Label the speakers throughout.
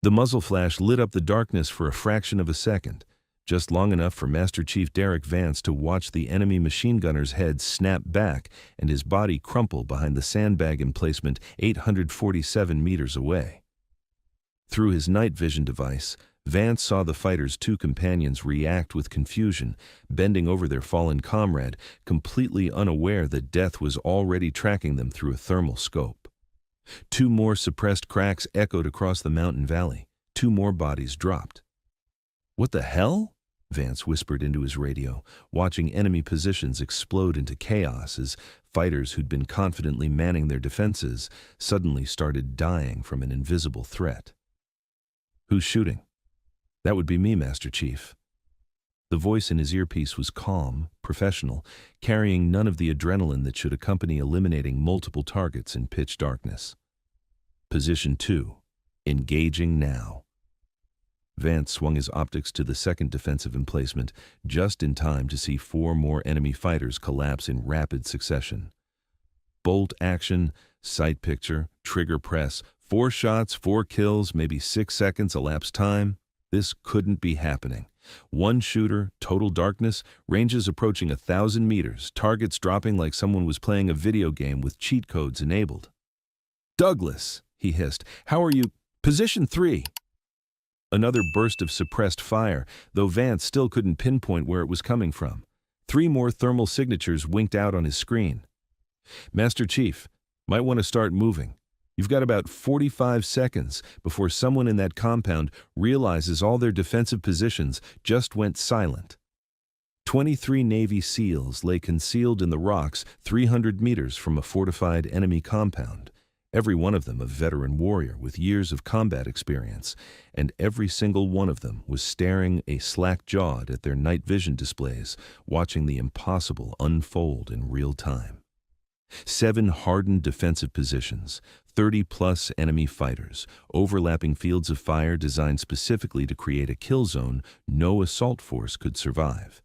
Speaker 1: The muzzle flash lit up the darkness for a fraction of a second, just long enough for Master Chief Derek Vance to watch the enemy machine gunner's head snap back and his body crumple behind the sandbag emplacement 847 meters away. Through his night vision device, Vance saw the fighter's two companions react with confusion, bending over their fallen comrade, completely unaware that death was already tracking them through a thermal scope. Two more suppressed cracks echoed across the mountain valley. Two more bodies dropped. "What the hell?" Vance whispered into his radio, watching enemy positions explode into chaos as fighters who'd been confidently manning their defenses suddenly started dying from an invisible threat. "Who's shooting?" "That would be me, Master Chief." The voice in his earpiece was calm, professional, carrying none of the adrenaline that should accompany eliminating multiple targets in pitch darkness. "Position 2. Engaging now." Vance swung his optics to the second defensive emplacement, just in time to see 4 more enemy fighters collapse in rapid succession. Bolt action, sight picture, trigger press, 4 shots, 4 kills, maybe 6 seconds elapsed time. This couldn't be happening. One shooter, total darkness, ranges approaching 1,000 meters, targets dropping like someone was playing a video game with cheat codes enabled. "Douglas," he hissed, "how are you? Position 3. Another burst of suppressed fire, though Vance still couldn't pinpoint where it was coming from. 3 more thermal signatures winked out on his screen. "Master Chief, might want to start moving. You've got about 45 seconds before someone in that compound realizes all their defensive positions just went silent." 23 Navy SEALs lay concealed in the rocks 300 meters from a fortified enemy compound. Every one of them a veteran warrior with years of combat experience, and every single one of them was staring slack-jawed at their night vision displays, watching the impossible unfold in real time. 7 hardened defensive positions, 30-plus enemy fighters, overlapping fields of fire designed specifically to create a kill zone no assault force could survive.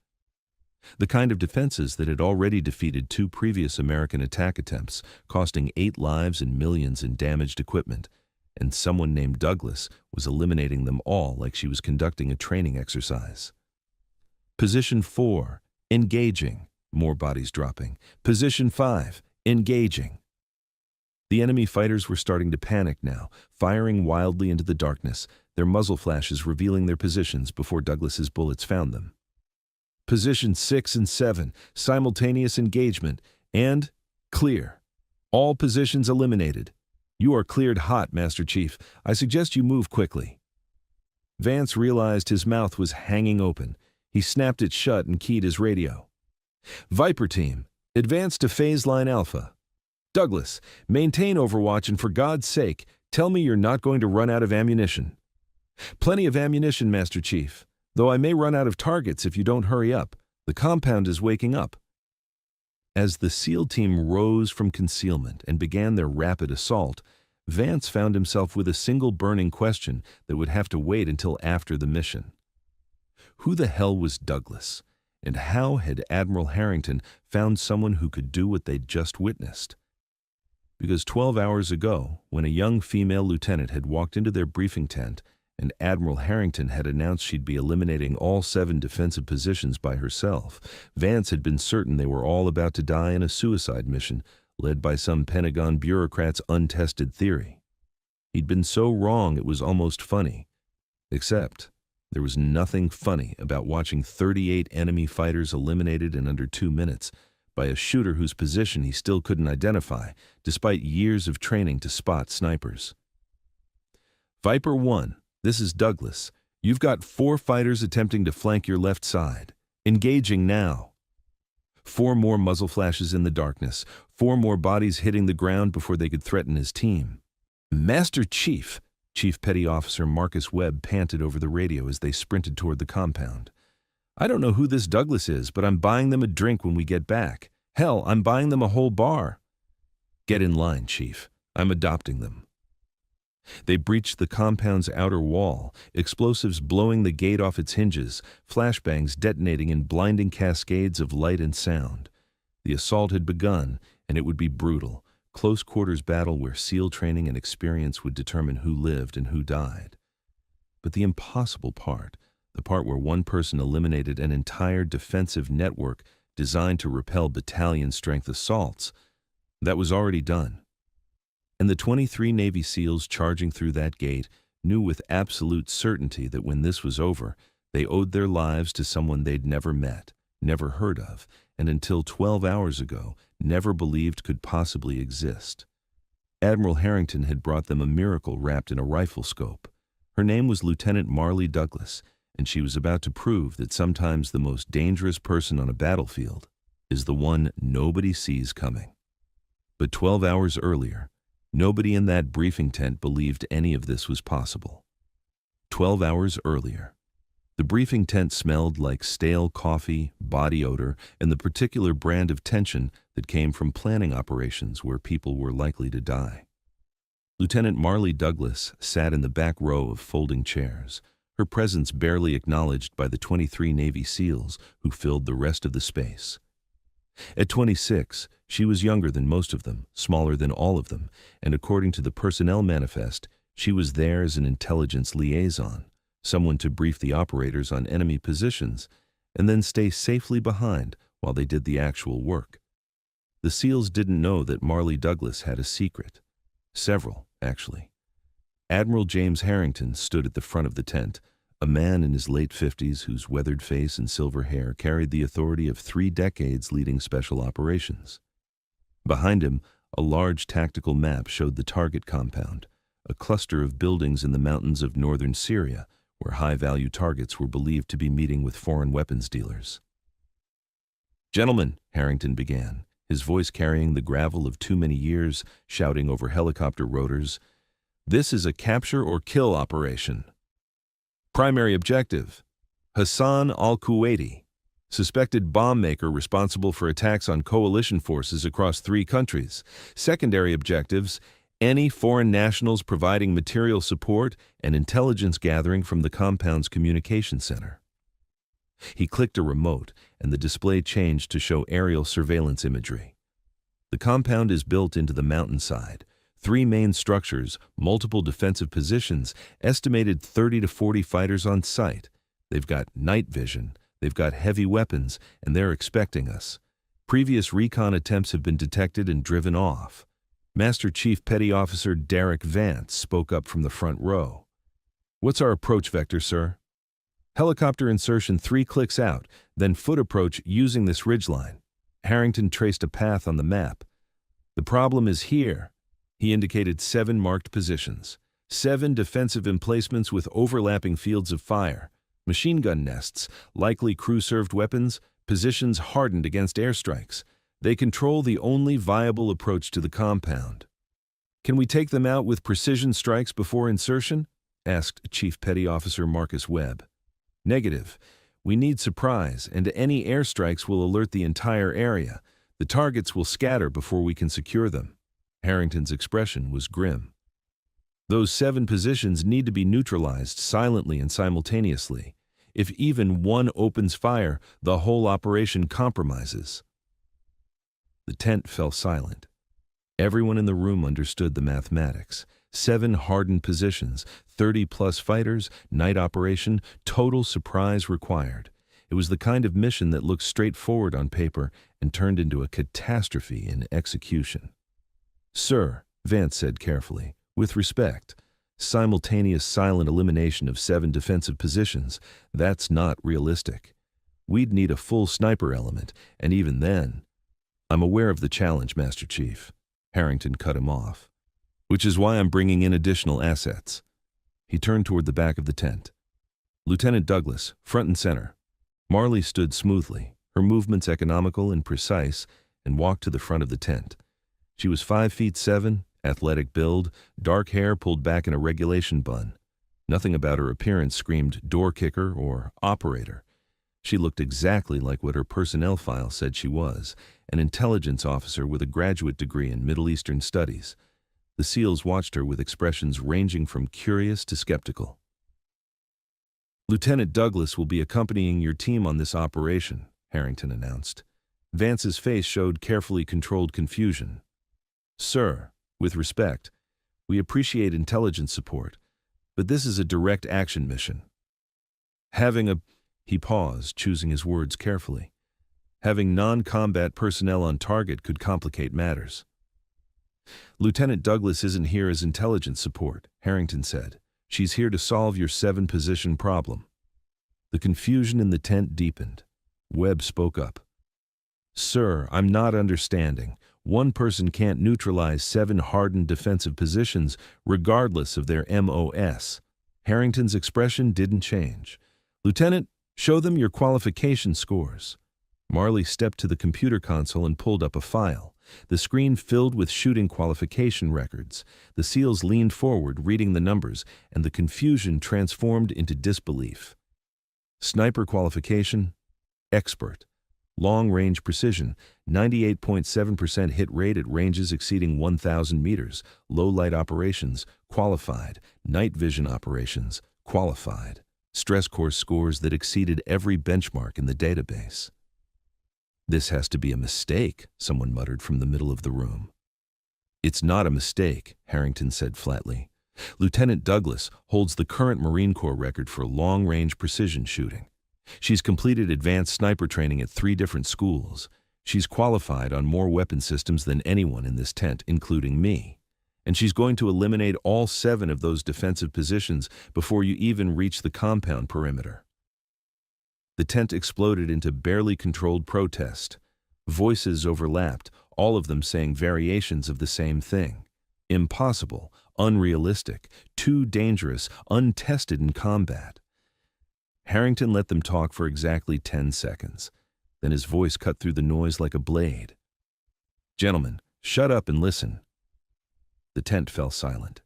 Speaker 1: The kind of defenses that had already defeated 2 previous American attack attempts, costing 8 lives and millions in damaged equipment, and someone named Douglas was eliminating them all like she was conducting a training exercise. Position 4, engaging, more bodies dropping. Position 5, engaging. The enemy fighters were starting to panic now, firing wildly into the darkness, their muzzle flashes revealing their positions before Douglas's bullets found them. Position 6 and 7, simultaneous engagement, and clear. All positions eliminated. You are cleared hot, Master Chief. I suggest you move quickly. Vance realized his mouth was hanging open. He snapped it shut and keyed his radio. Viper Team, advance to Phase Line Alpha. Douglas, maintain overwatch and for God's sake, tell me you're not going to run out of ammunition. Plenty of ammunition, Master Chief. Though I may run out of targets if you don't hurry up. The compound is waking up. As the SEAL team rose from concealment and began their rapid assault, Vance found himself with a single burning question that would have to wait until after the mission. Who the hell was Douglas? And how had Admiral Harrington found someone who could do what they'd just witnessed? Because 12 hours ago, when a young female lieutenant had walked into their briefing tent, and Admiral Harrington had announced she'd be eliminating all 7 defensive positions by herself, Vance had been certain they were all about to die in a suicide mission led by some Pentagon bureaucrat's untested theory. He'd been so wrong it was almost funny. Except there was nothing funny about watching 38 enemy fighters eliminated in under 2 minutes by a shooter whose position he still couldn't identify, despite years of training to spot snipers. Viper 1. This is Douglas. You've got 4 fighters attempting to flank your left side. Engaging now. 4 more muzzle flashes in the darkness. 4 more bodies hitting the ground before they could threaten his team. Master Chief, Chief Petty Officer Marcus Webb panted over the radio as they sprinted toward the compound. I don't know who this Douglas is, but I'm buying them a drink when we get back. Hell, I'm buying them a whole bar. Get in line, Chief. I'm adopting them. They breached the compound's outer wall, explosives blowing the gate off its hinges, flashbangs detonating in blinding cascades of light and sound. The assault had begun, and it would be brutal, close-quarters battle where SEAL training and experience would determine who lived and who died. But the impossible part, the part where one person eliminated an entire defensive network designed to repel battalion-strength assaults, that was already done. And the 23 Navy SEALs charging through that gate knew with absolute certainty that when this was over, they owed their lives to someone they'd never met, never heard of, and until 12 hours ago, never believed could possibly exist. Admiral Harrington had brought them a miracle wrapped in a rifle scope. Her name was Lieutenant Marley Douglas, and she was about to prove that sometimes the most dangerous person on a battlefield is the one nobody sees coming. But 12 hours earlier, nobody in that briefing tent believed any of this was possible. 12 hours earlier, the briefing tent smelled like stale coffee, body odor, and the particular brand of tension that came from planning operations where people were likely to die. Lieutenant Marley Douglas sat in the back row of folding chairs, her presence barely acknowledged by the 23 Navy SEALs who filled the rest of the space. At 26, she was younger than most of them, smaller than all of them, and according to the personnel manifest, she was there as an intelligence liaison, someone to brief the operators on enemy positions, and then stay safely behind while they did the actual work. The SEALs didn't know that Marley Douglas had a secret. Several, actually. Admiral James Harrington stood at the front of the tent, a man in his late 50s whose weathered face and silver hair carried the authority of 3 decades leading special operations. Behind him, a large tactical map showed the target compound, a cluster of buildings in the mountains of northern Syria, where high-value targets were believed to be meeting with foreign weapons dealers. "Gentlemen," Harrington began, his voice carrying the gravel of too many years, shouting over helicopter rotors, "this is a capture-or-kill operation. Primary objective, Hassan al-Kuwaiti, suspected bomb maker responsible for attacks on coalition forces across 3 countries. Secondary objectives, any foreign nationals providing material support and intelligence gathering from the compound's communication center." He clicked a remote, and the display changed to show aerial surveillance imagery. The compound is built into the mountainside. 3 main structures, multiple defensive positions, estimated 30 to 40 fighters on site. They've got night vision, they've got heavy weapons, and they're expecting us. Previous recon attempts have been detected and driven off. Master Chief Petty Officer Derek Vance spoke up from the front row. "What's our approach vector, sir?" "Helicopter insertion 3 clicks out, then foot approach using this ridgeline." Harrington traced a path on the map. "The problem is here." He indicated 7 marked positions. 7 defensive emplacements with overlapping fields of fire. Machine gun nests, likely crew-served weapons, positions hardened against airstrikes. They control the only viable approach to the compound. "Can we take them out with precision strikes before insertion?" asked Chief Petty Officer Marcus Webb. "Negative. We need surprise, and any airstrikes will alert the entire area. The targets will scatter before we can secure them." Harrington's expression was grim. "Those 7 positions need to be neutralized silently and simultaneously. If even one opens fire, the whole operation compromises." The tent fell silent. Everyone in the room understood the mathematics. 7 hardened positions, 30-plus fighters, night operation, total surprise required. It was the kind of mission that looked straightforward on paper and turned into a catastrophe in execution. "Sir," Vance said carefully, "with respect, simultaneous silent elimination of 7 defensive positions, that's not realistic. We'd need a full sniper element, and even then—" "I'm aware of the challenge, Master Chief." Harrington cut him off. "Which is why I'm bringing in additional assets." He turned toward the back of the tent. "Lieutenant Douglas, front and center." Marley stood smoothly, her movements economical and precise, and walked to the front of the tent. She was 5'7", athletic build, dark hair pulled back in a regulation bun. Nothing about her appearance screamed door kicker or operator. She looked exactly like what her personnel file said she was, an intelligence officer with a graduate degree in Middle Eastern studies. The SEALs watched her with expressions ranging from curious to skeptical. "Lieutenant Douglas will be accompanying your team on this operation," Harrington announced. Vance's face showed carefully controlled confusion. "Sir, with respect, we appreciate intelligence support, But this is a direct action mission. He paused, choosing his words carefully. Having non-combat personnel on target could complicate matters. Lieutenant Douglas isn't here as intelligence support, Harrington said. She's here to solve your 7-position problem. The confusion in the tent deepened. Webb spoke up. Sir, I'm not understanding. One person can't neutralize 7 hardened defensive positions regardless of their MOS. Harrington's expression didn't change. Lieutenant, show them your qualification scores. Marley stepped to the computer console and pulled up a file. The screen filled with shooting qualification records. The SEALs leaned forward, reading the numbers, and the confusion transformed into disbelief. Sniper qualification, expert. Long-range precision, 98.7% hit rate at ranges exceeding 1,000 meters. Low-light operations, qualified. Night vision operations, qualified. Stress course scores that exceeded every benchmark in the database. This has to be a mistake, someone muttered from the middle of the room. It's not a mistake, Harrington said flatly. Lieutenant Douglas holds the current Marine Corps record for long-range precision shooting. She's completed advanced sniper training at 3 different schools. She's qualified on more weapon systems than anyone in this tent, including me. And she's going to eliminate all 7 of those defensive positions before you even reach the compound perimeter. The tent exploded into barely controlled protest. Voices overlapped, all of them saying variations of the same thing. Impossible, unrealistic, too dangerous, untested in combat. Harrington let them talk for exactly 10 seconds. Then his voice cut through the noise like a blade. Gentlemen, shut up and listen. The tent fell silent.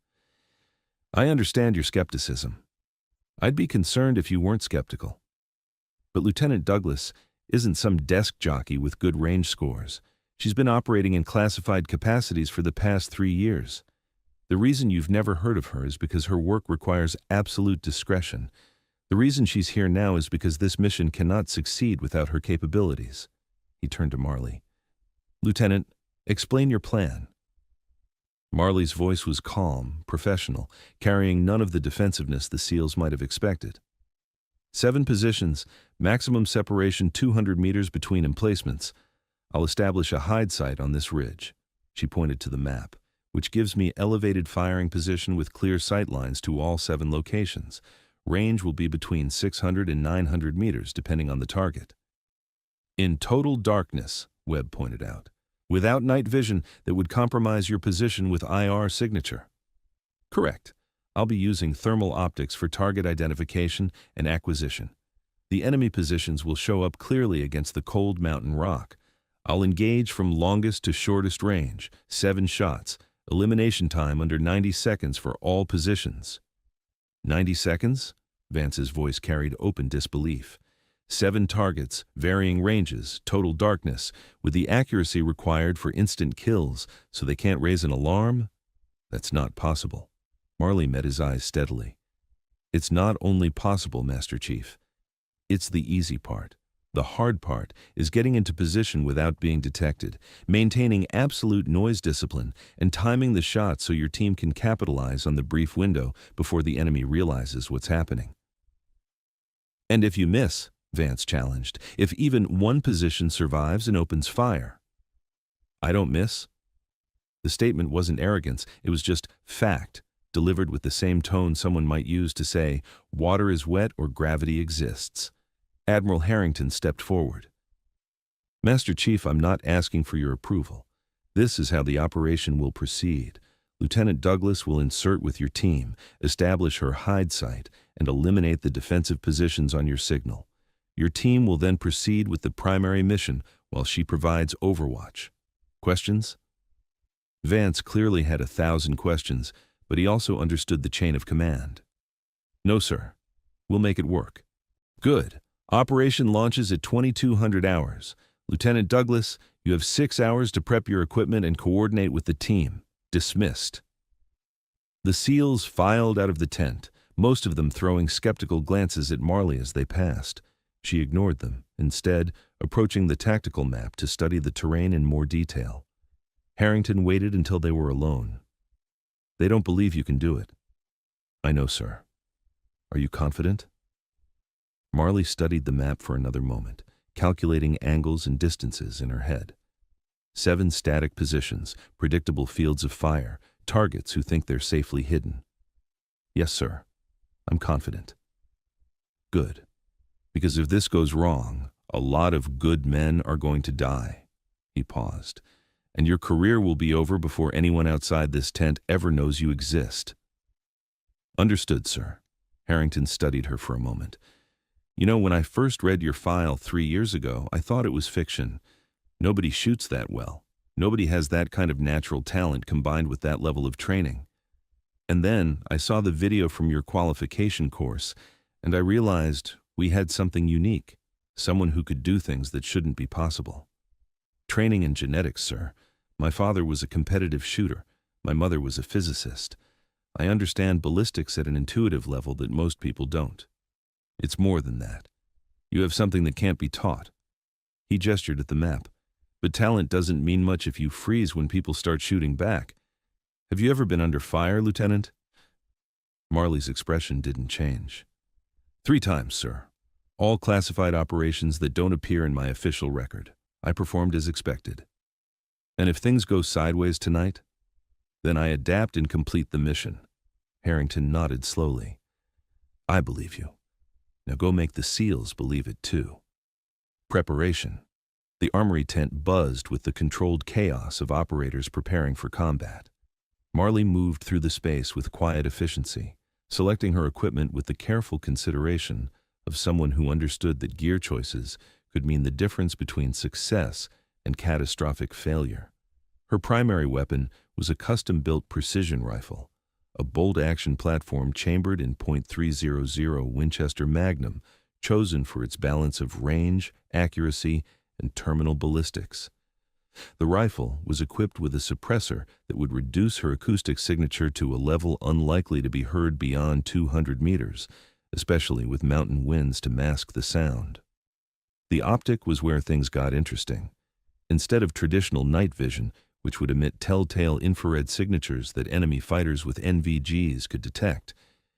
Speaker 1: I understand your skepticism. I'd be concerned if you weren't skeptical. But Lieutenant Douglas isn't some desk jockey with good range scores. She's been operating in classified capacities for the past 3 years. The reason you've never heard of her is because her work requires absolute discretion. The reason she's here now is because this mission cannot succeed without her capabilities. He turned to Marley. Lieutenant, explain your plan. Marley's voice was calm, professional, carrying none of the defensiveness the SEALs might have expected. 7 positions, maximum separation 200 meters between emplacements. I'll establish a hide site on this ridge. She pointed to the map, which gives me elevated firing position with clear sight lines to all 7 locations. Range will be between 600 and 900 meters, depending on the target. In total darkness, Webb pointed out, without night vision that would compromise your position with IR signature. Correct. I'll be using thermal optics for target identification and acquisition. The enemy positions will show up clearly against the cold mountain rock. I'll engage from longest to shortest range, 7 shots, elimination time under 90 seconds for all positions. 90 seconds? Vance's voice carried open disbelief. 7 targets, varying ranges, total darkness, with the accuracy required for instant kills, so they can't raise an alarm? That's not possible. Marley met his eyes steadily. It's not only possible, Master Chief. It's the easy part. The hard part is getting into position without being detected, maintaining absolute noise discipline, and timing the shots so your team can capitalize on the brief window before the enemy realizes what's happening. And if you miss, Vance challenged, if even one position survives and opens fire. I don't miss? The statement wasn't arrogance, it was just fact, delivered with the same tone someone might use to say, water is wet or gravity exists. Admiral Harrington stepped forward. Master Chief, I'm not asking for your approval. This is how the operation will proceed. Lieutenant Douglas will insert with your team, establish her hide site, and eliminate the defensive positions on your signal. Your team will then proceed with the primary mission while she provides overwatch. Questions? Vance clearly had 1,000 questions, but he also understood the chain of command. No, sir. We'll make it work. Good. Operation launches at 2200 hours. Lieutenant Douglas, you have 6 hours to prep your equipment and coordinate with the team. Dismissed. The SEALs filed out of the tent, most of them throwing skeptical glances at Marley as they passed. She ignored them, instead approaching the tactical map to study the terrain in more detail. Harrington waited until they were alone. They don't believe you can do it. I know, sir. Are you confident? Marley studied the map for another moment, calculating angles and distances in her head. 7 static positions, predictable fields of fire, targets who think they're safely hidden. Yes, sir. I'm confident. Good. Because if this goes wrong, a lot of good men are going to die. He paused. And your career will be over before anyone outside this tent ever knows you exist. Understood, sir. Harrington studied her for a moment. You know, when I first read your file 3 years ago, I thought it was fiction. Nobody shoots that well. Nobody has that kind of natural talent combined with that level of training. And then I saw the video from your qualification course, and I realized we had something unique, someone who could do things that shouldn't be possible. Training in genetics, sir. My father was a competitive shooter. My mother was a physicist. I understand ballistics at an intuitive level that most people don't. It's more than that. You have something that can't be taught. He gestured at the map. But talent doesn't mean much if you freeze when people start shooting back. Have you ever been under fire, Lieutenant? Marley's expression didn't change. 3 times, sir. All classified operations that don't appear in my official record. I performed as expected. And if things go sideways tonight, then I adapt and complete the mission. Harrington nodded slowly. I believe you. Now go make the SEALs believe it too. Preparation. The armory tent buzzed with the controlled chaos of operators preparing for combat. Marley moved through the space with quiet efficiency, selecting her equipment with the careful consideration of someone who understood that gear choices could mean the difference between success and catastrophic failure. Her primary weapon was a custom-built precision rifle, a bolt-action platform chambered in .300 Winchester Magnum, chosen for its balance of range, accuracy, and terminal ballistics. The rifle was equipped with a suppressor that would reduce her acoustic signature to a level unlikely to be heard beyond 200 meters, especially with mountain winds to mask the sound. The optic was where things got interesting. Instead of traditional night vision, which would emit telltale infrared signatures that enemy fighters with NVGs could detect,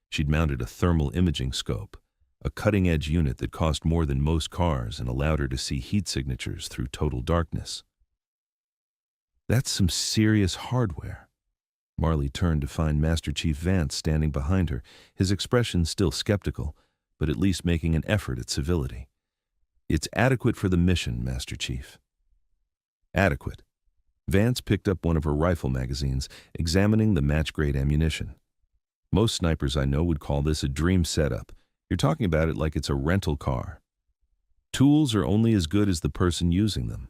Speaker 1: she'd mounted a thermal imaging scope, a cutting-edge unit that cost more than most cars and allowed her to see heat signatures through total darkness. That's some serious hardware. Marley turned to find Master Chief Vance standing behind her, his expression still skeptical, but at least making an effort at civility. It's adequate for the mission, Master Chief. Adequate. Vance picked up one of her rifle magazines, examining the match-grade ammunition. Most snipers I know would call this a dream setup. You're talking about it like it's a rental car. Tools are only as good as the person using them.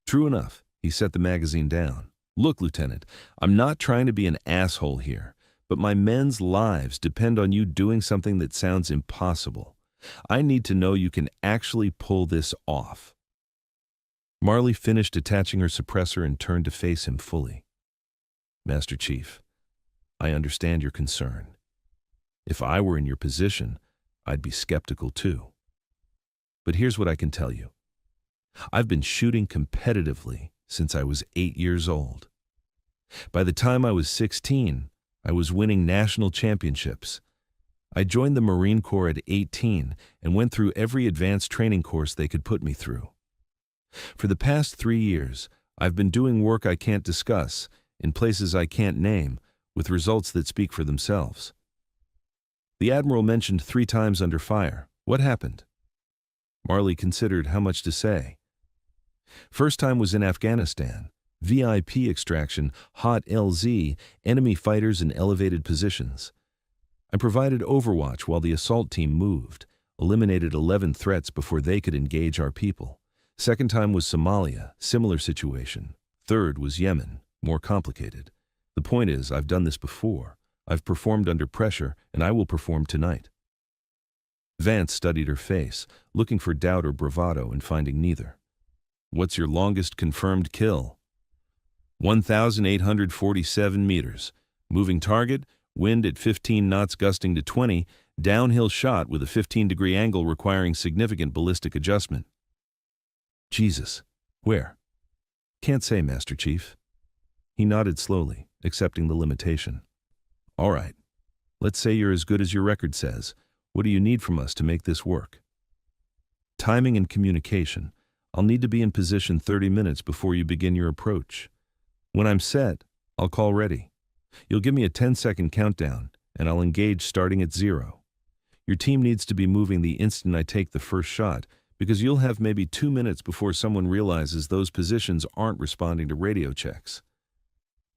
Speaker 1: True enough. He set the magazine down. Look, Lieutenant, I'm not trying to be an asshole here, but my men's lives depend on you doing something that sounds impossible. I need to know you can actually pull this off. Marley finished attaching her suppressor and turned to face him fully. Master Chief, I understand your concern. If I were in your position, I'd be skeptical too. But here's what I can tell you. I've been shooting competitively since I was 8 years old. By the time I was 16, I was winning national championships. I joined the Marine Corps at 18 and went through every advanced training course they could put me through. For the past 3 years, I've been doing work I can't discuss, in places I can't name, with results that speak for themselves. The Admiral mentioned 3 times under fire. What happened? Marley considered how much to say. First time was in Afghanistan. VIP extraction, hot LZ, enemy fighters in elevated positions. I provided overwatch while the assault team moved, eliminated 11 threats before they could engage our people. Second time was Somalia, similar situation. Third was Yemen, more complicated. The point is, I've done this before. I've performed under pressure, and I will perform tonight. Vance studied her face, looking for doubt or bravado and finding neither. What's your longest confirmed kill? 1,847 meters. Moving target, wind at 15 knots gusting to 20, downhill shot with a 15-degree angle requiring significant ballistic adjustment. Jesus. Where? Can't say, Master Chief. He nodded slowly, accepting the limitation. All right. Let's say you're as good as your record says. What do you need from us to make this work? Timing and communication. I'll need to be in position 30 minutes before you begin your approach. When I'm set, I'll call ready. You'll give me a 10-second countdown, and I'll engage starting at 0. Your team needs to be moving the instant I take the first shot, because you'll have maybe 2 minutes before someone realizes those positions aren't responding to radio checks.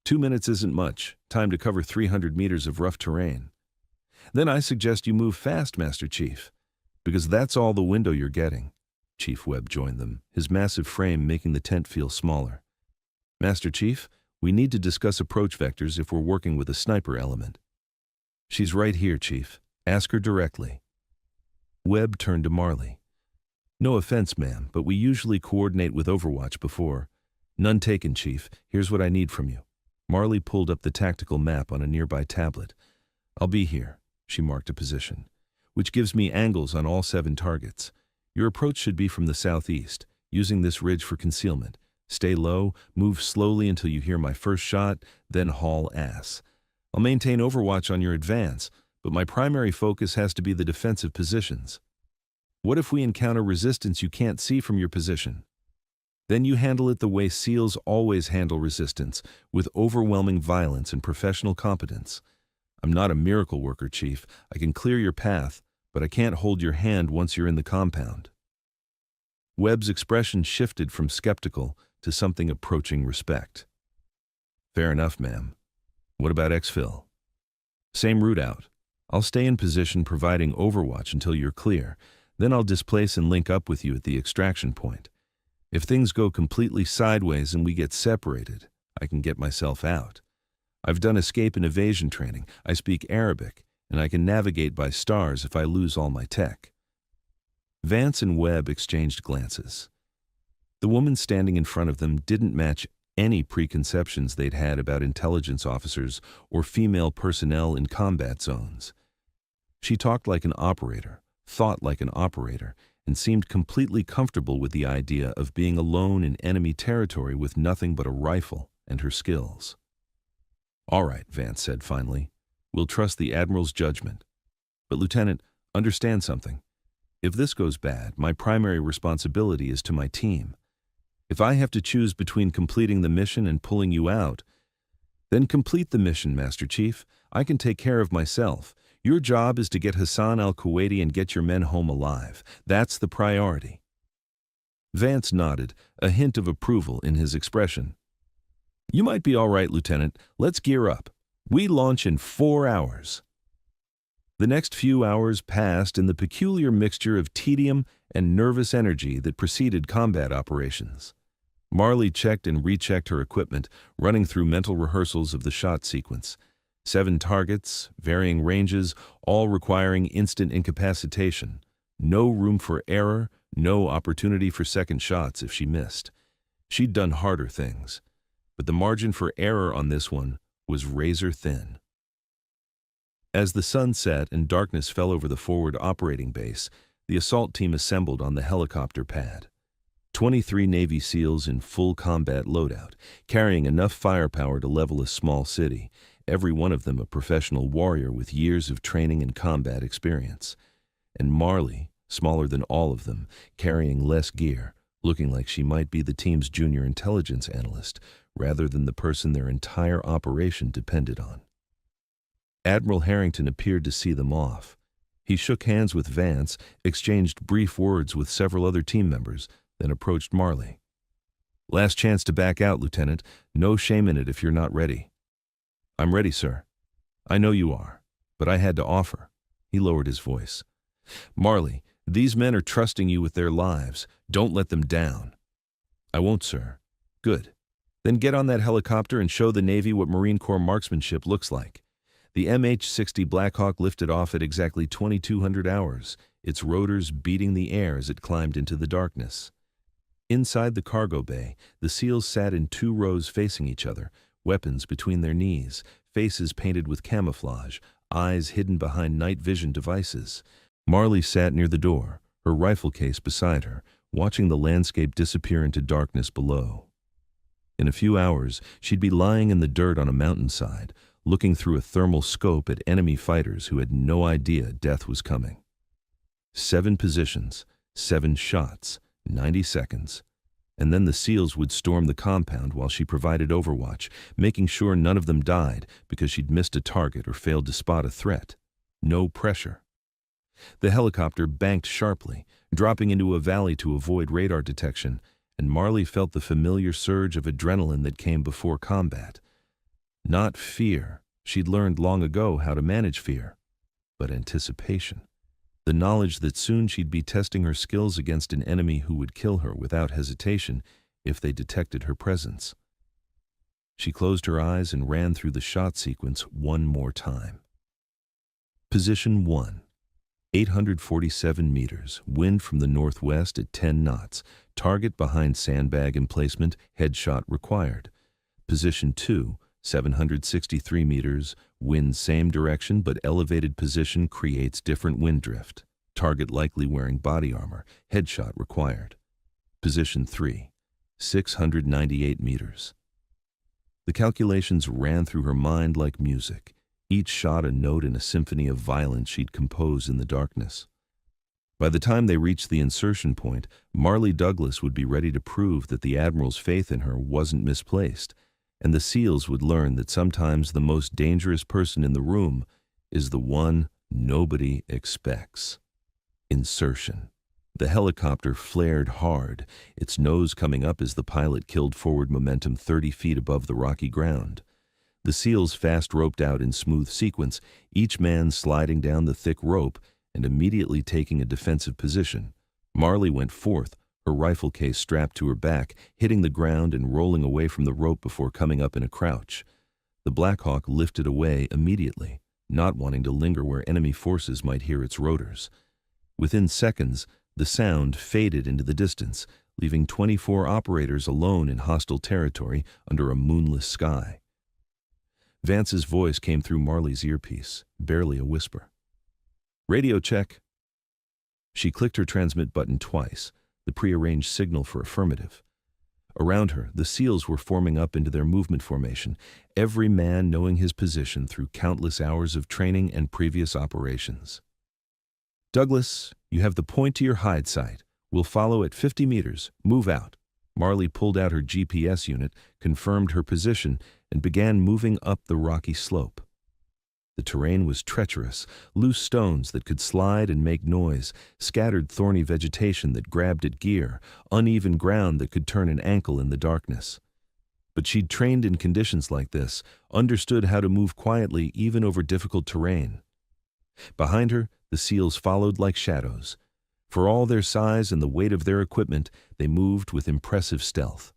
Speaker 1: 2 minutes isn't much, time to cover 300 meters of rough terrain. Then I suggest you move fast, Master Chief, because that's all the window you're getting. Chief Webb joined them, his massive frame making the tent feel smaller. Master Chief, we need to discuss approach vectors if we're working with a sniper element. She's right here, Chief. Ask her directly. Webb turned to Marley. No offense, ma'am, but we usually coordinate with Overwatch before. None taken, Chief. Here's what I need from you. Marley pulled up the tactical map on a nearby tablet. I'll be here, she marked a position, which gives me angles on all 7 targets. Your approach should be from the southeast, using this ridge for concealment. Stay low, move slowly until you hear my first shot, then haul ass. I'll maintain Overwatch on your advance, but my primary focus has to be the defensive positions. What if we encounter resistance you can't see from your position? Then you handle it the way SEALs always handle resistance, with overwhelming violence and professional competence. I'm not a miracle worker, Chief. I can clear your path, but I can't hold your hand once you're in the compound. Webb's expression shifted from skeptical to something approaching respect. Fair enough, ma'am. What about exfil? Same route out. I'll stay in position providing Overwatch until you're clear. Then I'll displace and link up with you at the extraction point. If things go completely sideways and we get separated, I can get myself out. I've done escape and evasion training. I speak Arabic, and I can navigate by stars if I lose all my tech. Vance and Webb exchanged glances. The woman standing in front of them didn't match any preconceptions they'd had about intelligence officers or female personnel in combat zones. She talked like an operator, thought like an operator, and seemed completely comfortable with the idea of being alone in enemy territory with nothing but a rifle and her skills. All right, Vance said finally. We'll trust the Admiral's judgment. But Lieutenant, understand something. If this goes bad, my primary responsibility is to my team. If I have to choose between completing the mission and pulling you out, then complete the mission, Master Chief. I can take care of myself. Your job is to get Hassan al-Kuwaiti and get your men home alive. That's the priority. Vance nodded, a hint of approval in his expression. You might be all right, Lieutenant. Let's gear up. We launch in 4 hours. The next few hours passed in the peculiar mixture of tedium and nervous energy that preceded combat operations. Marley checked and rechecked her equipment, running through mental rehearsals of the shot sequence. 7 targets, varying ranges, all requiring instant incapacitation. No room for error, no opportunity for second shots if she missed. She'd done harder things, but the margin for error on this one was razor thin. As the sun set and darkness fell over the forward operating base, the assault team assembled on the helicopter pad. 23 Navy SEALs in full combat loadout, carrying enough firepower to level a small city, every one of them a professional warrior with years of training and combat experience. And Marley, smaller than all of them, carrying less gear, looking like she might be the team's junior intelligence analyst, rather than the person their entire operation depended on. Admiral Harrington appeared to see them off. He shook hands with Vance, exchanged brief words with several other team members, then approached Marley. Last chance to back out, Lieutenant. No shame in it if you're not ready. I'm ready, sir. I know you are, but I had to offer. He lowered his voice. Marley, these men are trusting you with their lives. Don't let them down. I won't, sir. Good. Then get on that helicopter and show the Navy what Marine Corps marksmanship looks like. The MH-60 Blackhawk lifted off at exactly 2200 hours, its rotors beating the air as it climbed into the darkness. Inside the cargo bay, the SEALs sat in 2 rows facing each other, weapons between their knees, faces painted with camouflage, eyes hidden behind night vision devices. Marley sat near the door, her rifle case beside her, watching the landscape disappear into darkness below. In a few hours, she'd be lying in the dirt on a mountainside, looking through a thermal scope at enemy fighters who had no idea death was coming. 7 positions, 7 shots, 90 seconds. And then the SEALs would storm the compound while she provided overwatch, making sure none of them died because she'd missed a target or failed to spot a threat. No pressure. The helicopter banked sharply, dropping into a valley to avoid radar detection, and Marley felt the familiar surge of adrenaline that came before combat. Not fear. She'd learned long ago how to manage fear, but anticipation. The knowledge that soon she'd be testing her skills against an enemy who would kill her without hesitation if they detected her presence. She closed her eyes and ran through the shot sequence one more time. Position 1. 847 meters, wind from the northwest at 10 knots, target behind sandbag emplacement, headshot required. Position 2. 763 meters, wind same direction but elevated position creates different wind drift. Target likely wearing body armor, headshot required. Position 3, 698 meters. The calculations ran through her mind like music, each shot a note in a symphony of violence she'd compose in the darkness. By the time they reached the insertion point, Marley Douglas would be ready to prove that the Admiral's faith in her wasn't misplaced, and the SEALs would learn that sometimes the most dangerous person in the room is the one nobody expects. Insertion. The helicopter flared hard, its nose coming up as the pilot killed forward momentum 30 feet above the rocky ground. The SEALs fast roped out in smooth sequence, each man sliding down the thick rope and immediately taking a defensive position. Marley went fourth, her rifle case strapped to her back, hitting the ground and rolling away from the rope before coming up in a crouch. The Black Hawk lifted away immediately, not wanting to linger where enemy forces might hear its rotors. Within seconds, the sound faded into the distance, leaving 24 operators alone in hostile territory under a moonless sky. Vance's voice came through Marley's earpiece, barely a whisper. "Radio check." She clicked her transmit button twice, the prearranged signal for affirmative. Around her, the SEALs were forming up into their movement formation, every man knowing his position through countless hours of training and previous operations. "Douglas, you have the point to your hide site. We'll follow at 50 meters. Move out." Marley pulled out her GPS unit, confirmed her position, and began moving up the rocky slope. The terrain was treacherous, loose stones that could slide and make noise, scattered thorny vegetation that grabbed at gear, uneven ground that could turn an ankle in the darkness. But she'd trained in conditions like this, understood how to move quietly even over difficult terrain. Behind her, the SEALs followed like shadows. For all their size and the weight of their equipment, they moved with impressive stealth.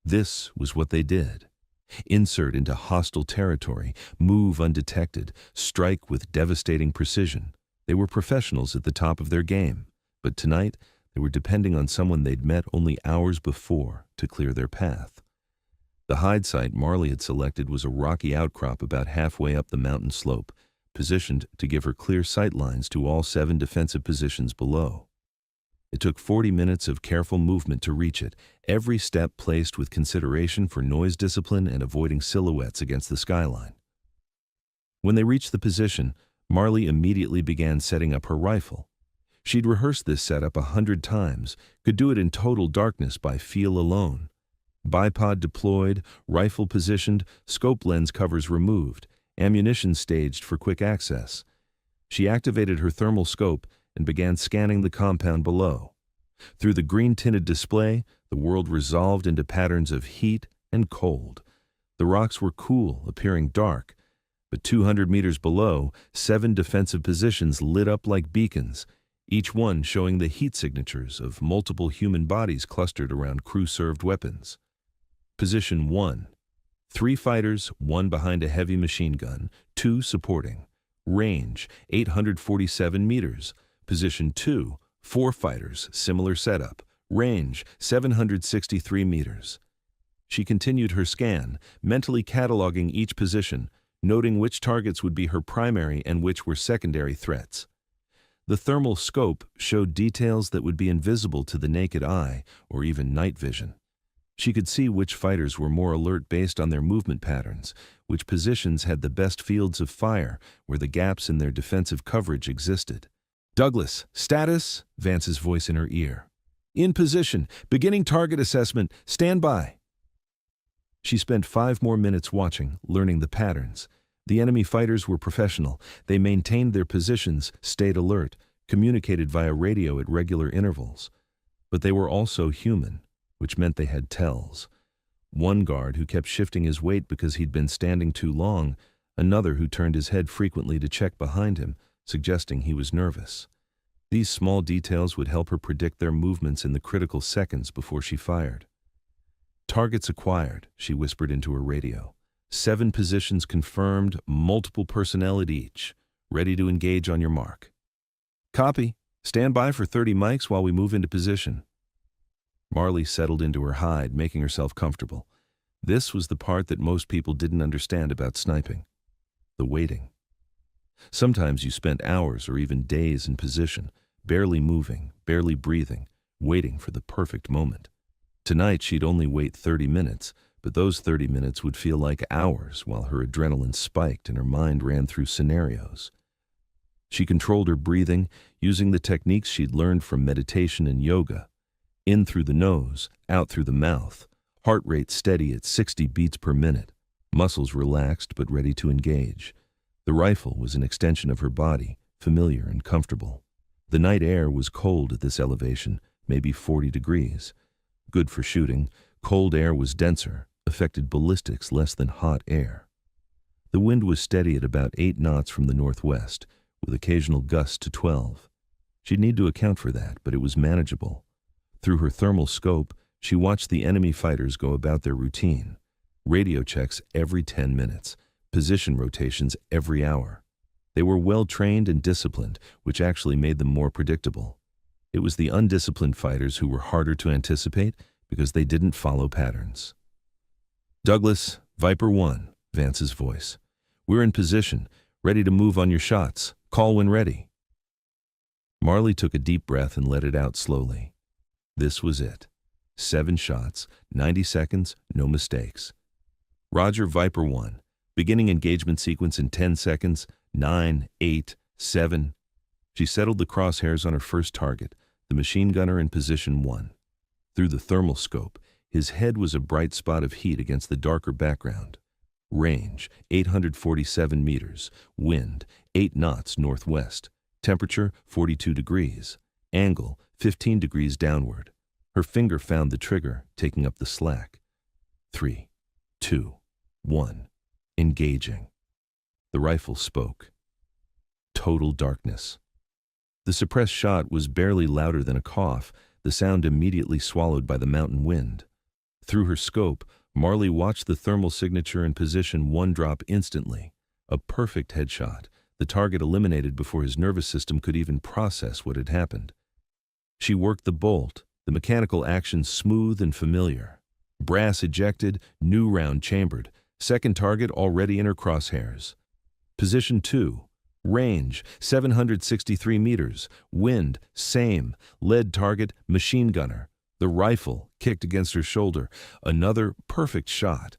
Speaker 1: This was what they did. Insert into hostile territory, move undetected, strike with devastating precision. They were professionals at the top of their game, but tonight they were depending on someone they'd met only hours before to clear their path. The hide site Marley had selected was a rocky outcrop about halfway up the mountain slope, positioned to give her clear sight lines to all 7 defensive positions below. It took 40 minutes of careful movement to reach it, every step placed with consideration for noise discipline and avoiding silhouettes against the skyline. When they reached the position, Marley immediately began setting up her rifle. She'd rehearsed this setup 100 times, could do it in total darkness by feel alone. Bipod deployed, rifle positioned, scope lens covers removed, ammunition staged for quick access. She activated her thermal scope and began scanning the compound below. Through the green-tinted display, the world resolved into patterns of heat and cold. The rocks were cool, appearing dark, but 200 meters below, 7 defensive positions lit up like beacons, each one showing the heat signatures of multiple human bodies clustered around crew-served weapons. Position 1. 3 fighters, 1 behind a heavy machine gun, 2 supporting. Range, 847 meters. Position 2, 4 fighters, similar setup. Range, 763 meters. She continued her scan, mentally cataloging each position, noting which targets would be her primary and which were secondary threats. The thermal scope showed details that would be invisible to the naked eye or even night vision. She could see which fighters were more alert based on their movement patterns, which positions had the best fields of fire, where the gaps in their defensive coverage existed. "Douglas, status?" Vance's voice in her ear. "In position. Beginning target assessment. Stand by." She spent 5 more minutes watching, learning the patterns. The enemy fighters were professional. They maintained their positions, stayed alert, communicated via radio at regular intervals. But they were also human, which meant they had tells. One guard who kept shifting his weight because he'd been standing too long, another who turned his head frequently to check behind him, suggesting he was nervous. These small details would help her predict their movements in the critical seconds before she fired. "Targets acquired," she whispered into her radio. 7 positions confirmed, multiple personnel at each. Ready to engage on your mark. "Copy. Stand by for 30 mics while we move into position." Marley settled into her hide, making herself comfortable. This was the part that most people didn't understand about sniping. The waiting. Sometimes you spent hours or even days in position, barely moving, barely breathing, waiting for the perfect moment. Tonight she'd only wait 30 minutes, but those 30 minutes would feel like hours while her adrenaline spiked and her mind ran through scenarios. She controlled her breathing, using the techniques she'd learned from meditation and yoga. In through the nose, out through the mouth, heart rate steady at 60 beats per minute, muscles relaxed but ready to engage. The rifle was an extension of her body, familiar and comfortable. The night air was cold at this elevation, maybe 40 degrees. Good for shooting, cold air was denser, affected ballistics less than hot air. The wind was steady at about 8 knots from the northwest, with occasional gusts to 12. She'd need to account for that, but it was manageable. Through her thermal scope, she watched the enemy fighters go about their routine. Radio checks every 10 minutes, position rotations every hour. They were well-trained and disciplined, which actually made them more predictable. It was the undisciplined fighters who were harder to anticipate because they didn't follow patterns. "Douglas, Viper 1, Vance's voice. "We're in position, ready to move on your shots. Call when ready." Marley took a deep breath and let it out slowly. This was it. 7 shots, 90 seconds, no mistakes. "Roger, Viper 1. Beginning engagement sequence in 10 seconds, 9, 8, 7. She settled the crosshairs on her first target, the machine gunner in position 1. Through the thermal scope, his head was a bright spot of heat against the darker background. Range, 847 meters. Wind, 8 knots northwest. Temperature, 42 degrees. Angle, 15 degrees downward. Her finger found the trigger, taking up the slack. 3, 2, 1. Engaging. The rifle spoke. Total darkness. The suppressed shot was barely louder than a cough, the sound immediately swallowed by the mountain wind. Through her scope, Marley watched the thermal signature in position 1 drop instantly. A perfect headshot, the target eliminated before his nervous system could even process what had happened. She worked the bolt, the mechanical action smooth and familiar. Brass ejected, new round chambered, second target already in her crosshairs. Position 2. Range, 763 meters. Wind, same. Lead target, machine gunner. The rifle kicked against her shoulder. Another perfect shot.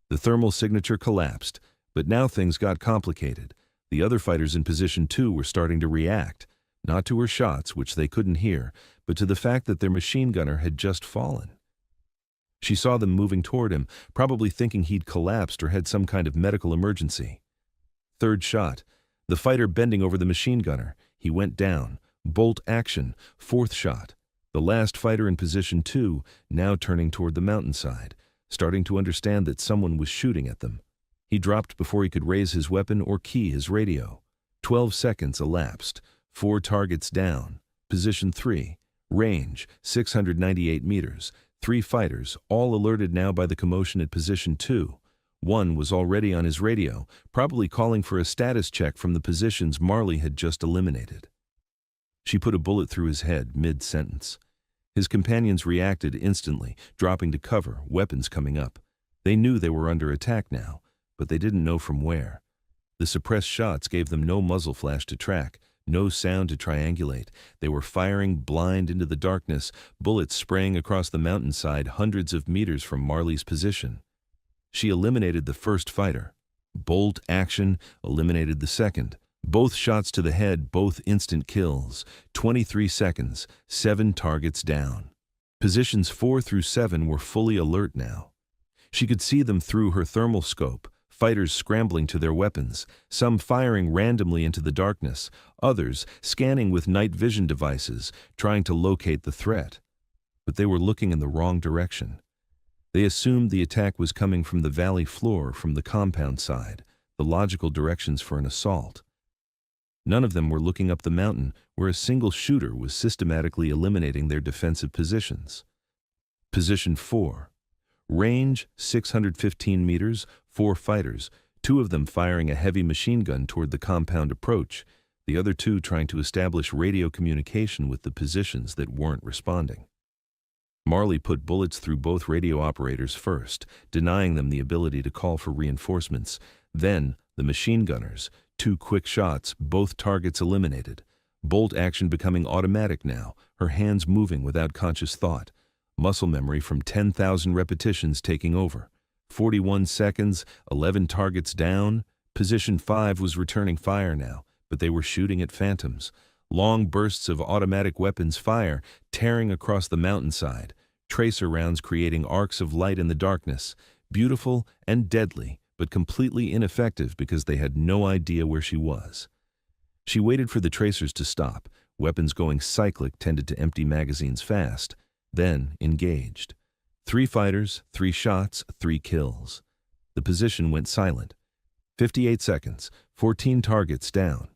Speaker 1: The thermal signature collapsed, but now things got complicated. The other fighters in position 2 were starting to react, not to her shots, which they couldn't hear, but to the fact that their machine gunner had just fallen. She saw them moving toward him, probably thinking he'd collapsed or had some kind of medical emergency. Third shot. The fighter bending over the machine gunner. He went down. Bolt action. Fourth shot. The last fighter in position 2, now turning toward the mountainside, starting to understand that someone was shooting at them. He dropped before he could raise his weapon or key his radio. 12 seconds elapsed. 4 targets down. Position 3. Range, 698 meters. 3 fighters, all alerted now by the commotion at position 2. One was already on his radio, probably calling for a status check from the positions Marley had just eliminated. She put a bullet through his head mid-sentence. His companions reacted instantly, dropping to cover, weapons coming up. They knew they were under attack now, but they didn't know from where. The suppressed shots gave them no muzzle flash to track, No sound to triangulate. They were firing blind into the darkness, bullets spraying across the mountainside hundreds of meters from Marley's position. She eliminated the first fighter. Bolt action eliminated the second. Both shots to the head, both instant kills. 23 seconds, 7 targets down. Positions 4 through 7 were fully alert now. She could see them through her thermal scope, fighters scrambling to their weapons, some firing randomly into the darkness, others scanning with night vision devices, trying to locate the threat. But they were looking in the wrong direction. They assumed the attack was coming from the valley floor, from the compound side, the logical directions for an assault. None of them were looking up the mountain, where a single shooter was systematically eliminating their defensive positions. Position 4. Range 615 meters, 4 fighters, 2 of them firing a heavy machine gun toward the compound approach, the other 2 trying to establish radio communication with the positions that weren't responding. Marley put bullets through both radio operators first, denying them the ability to call for reinforcements. Then, the machine gunners, 2 quick shots, both targets eliminated. Bolt action becoming automatic now, her hands moving without conscious thought. Muscle memory from 10,000 repetitions taking over. 41 seconds, 11 targets down. Position 5 was returning fire now, but they were shooting at phantoms. Long bursts of automatic weapons fire, tearing across the mountainside. Tracer rounds creating arcs of light in the darkness. Beautiful and deadly, but completely ineffective because they had no idea where she was. She waited for the tracers to stop. Weapons going cyclic tended to empty magazines fast. Then engaged. 3 fighters, 3 shots, 3 kills. The position went silent. 58 seconds, 14 targets down.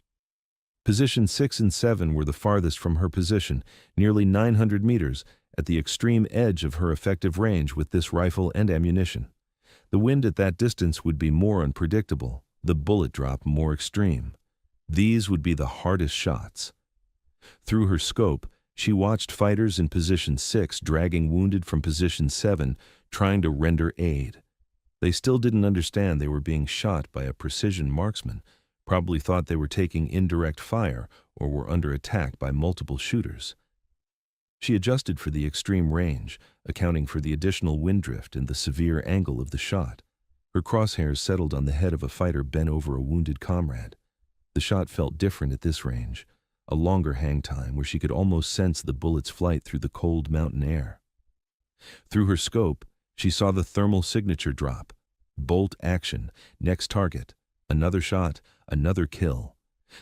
Speaker 1: Position 6 and 7 were the farthest from her position, nearly 900 meters, at the extreme edge of her effective range with this rifle and ammunition. The wind at that distance would be more unpredictable, the bullet drop more extreme. These would be the hardest shots. Through her scope, she watched fighters in Position 6 dragging wounded from Position 7, trying to render aid. They still didn't understand they were being shot by a precision marksman, probably thought they were taking indirect fire or were under attack by multiple shooters. She adjusted for the extreme range, accounting for the additional wind drift and the severe angle of the shot. Her crosshairs settled on the head of a fighter bent over a wounded comrade. The shot felt different at this range, a longer hang time where she could almost sense the bullet's flight through the cold mountain air. Through her scope, she saw the thermal signature drop. Bolt action, next target, another shot, another kill.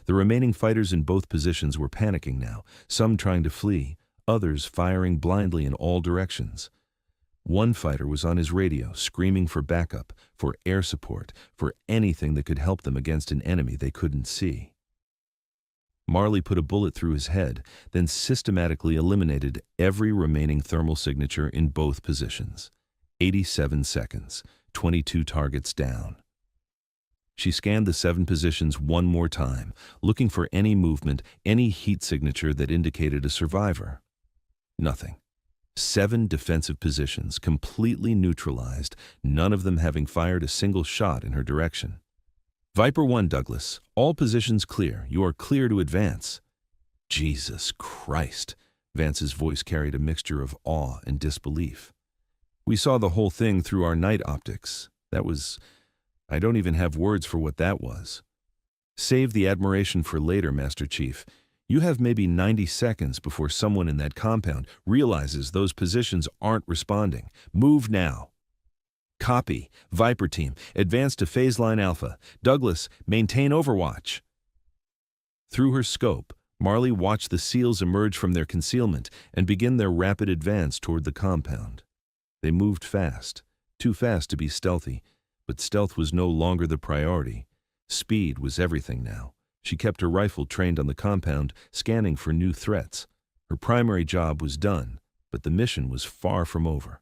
Speaker 1: The remaining fighters in both positions were panicking now, some trying to flee, others firing blindly in all directions. One fighter was on his radio, screaming for backup, for air support, for anything that could help them against an enemy they couldn't see. Marley put a bullet through his head, then systematically eliminated every remaining thermal signature in both positions. 87 seconds, 22 targets down. She scanned the 7 positions one more time, looking for any movement, any heat signature that indicated a survivor. Nothing. 7 defensive positions, completely neutralized, none of them having fired a single shot in her direction. Viper 1, Douglas. All positions clear. You are clear to advance. Jesus Christ. Vance's voice carried a mixture of awe and disbelief. We saw the whole thing through our night optics. I don't even have words for what that was. Save the admiration for later, Master Chief. You have maybe 90 seconds before someone in that compound realizes those positions aren't responding. Move now. Copy. Viper Team, advance to Phase Line Alpha. Douglas, maintain overwatch. Through her scope, Marley watched the SEALs emerge from their concealment and begin their rapid advance toward the compound. They moved fast, too fast to be stealthy, but stealth was no longer the priority. Speed was everything now. She kept her rifle trained on the compound, scanning for new threats. Her primary job was done, but the mission was far from over.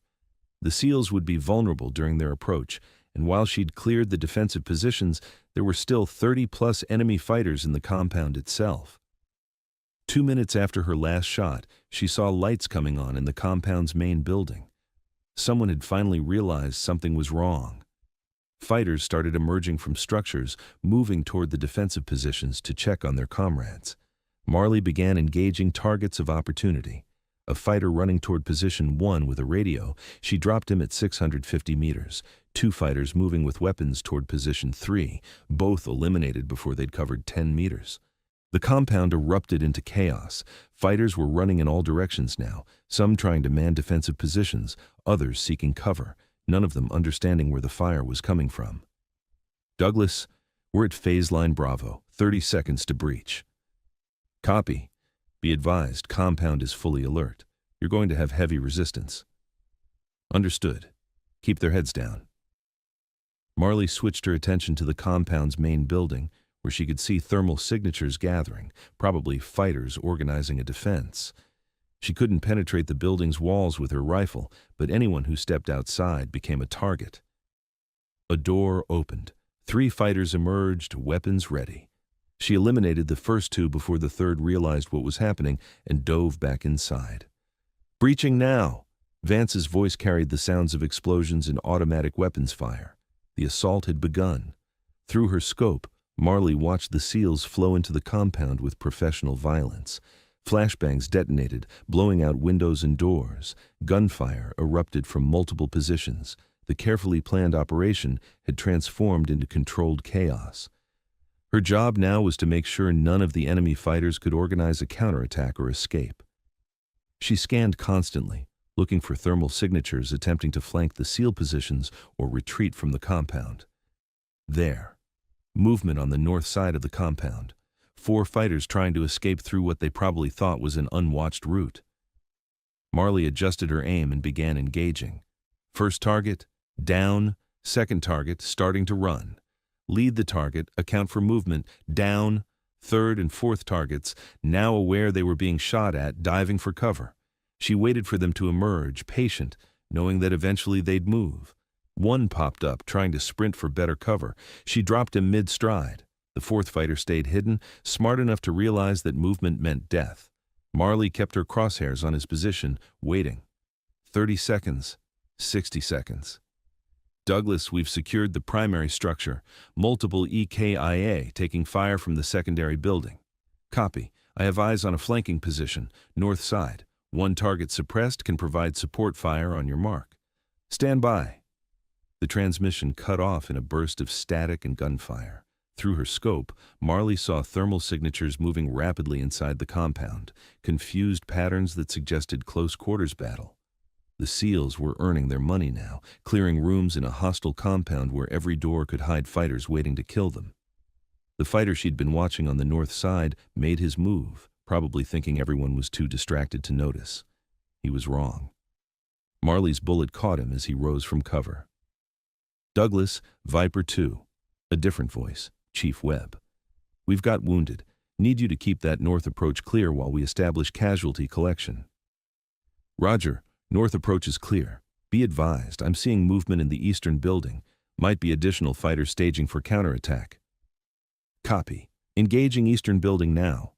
Speaker 1: The SEALs would be vulnerable during their approach, and while she'd cleared the defensive positions, there were still 30-plus enemy fighters in the compound itself. 2 minutes after her last shot, she saw lights coming on in the compound's main building. Someone had finally realized something was wrong. Fighters started emerging from structures, moving toward the defensive positions to check on their comrades. Marley began engaging targets of opportunity. A fighter running toward position 1 with a radio, she dropped him at 650 meters. 2 fighters moving with weapons toward position 3, both eliminated before they'd covered 10 meters. The compound erupted into chaos. Fighters were running in all directions now, some trying to man defensive positions, others seeking cover, none of them understanding where the fire was coming from. Douglas, we're at phase line Bravo, 30 seconds to breach. Copy. Be advised, compound is fully alert. You're going to have heavy resistance. Understood. Keep their heads down. Marley switched her attention to the compound's main building, where she could see thermal signatures gathering, probably fighters organizing a defense. She couldn't penetrate the building's walls with her rifle, but anyone who stepped outside became a target. A door opened. 3 fighters emerged, weapons ready. She eliminated the first 2 before the third realized what was happening and dove back inside. Breaching now! Vance's voice carried the sounds of explosions and automatic weapons fire. The assault had begun. Through her scope, Marley watched the SEALs flow into the compound with professional violence. Flashbangs detonated, blowing out windows and doors. Gunfire erupted from multiple positions. The carefully planned operation had transformed into controlled chaos. Her job now was to make sure none of the enemy fighters could organize a counterattack or escape. She scanned constantly, looking for thermal signatures attempting to flank the SEAL positions or retreat from the compound. There. Movement on the north side of the compound. 4 fighters trying to escape through what they probably thought was an unwatched route. Marley adjusted her aim and began engaging. First target, down. Second target, starting to run. Lead the target, account for movement, down. Third and fourth targets, now aware they were being shot at, diving for cover. She waited for them to emerge, patient, knowing that eventually they'd move. 1 popped up, trying to sprint for better cover. She dropped him mid-stride. The 4th fighter stayed hidden, smart enough to realize that movement meant death. Marley kept her crosshairs on his position, waiting. 30 seconds, 60 seconds. Douglas, we've secured the primary structure. Multiple EKIA taking fire from the secondary building. Copy. I have eyes on a flanking position, north side. 1 target suppressed can provide support fire on your mark. Stand by. The transmission cut off in a burst of static and gunfire. Through her scope, Marley saw thermal signatures moving rapidly inside the compound, confused patterns that suggested close quarters battle. The SEALs were earning their money now, clearing rooms in a hostile compound where every door could hide fighters waiting to kill them. The fighter she'd been watching on the north side made his move, probably thinking everyone was too distracted to notice. He was wrong. Marley's bullet caught him as he rose from cover. Douglas, Viper 2. A different voice, Chief Webb. We've got wounded. Need you to keep that north approach clear while we establish casualty collection. Roger. North approach is clear. Be advised, I'm seeing movement in the eastern building. Might be additional fighters staging for counterattack. Copy. Engaging eastern building now.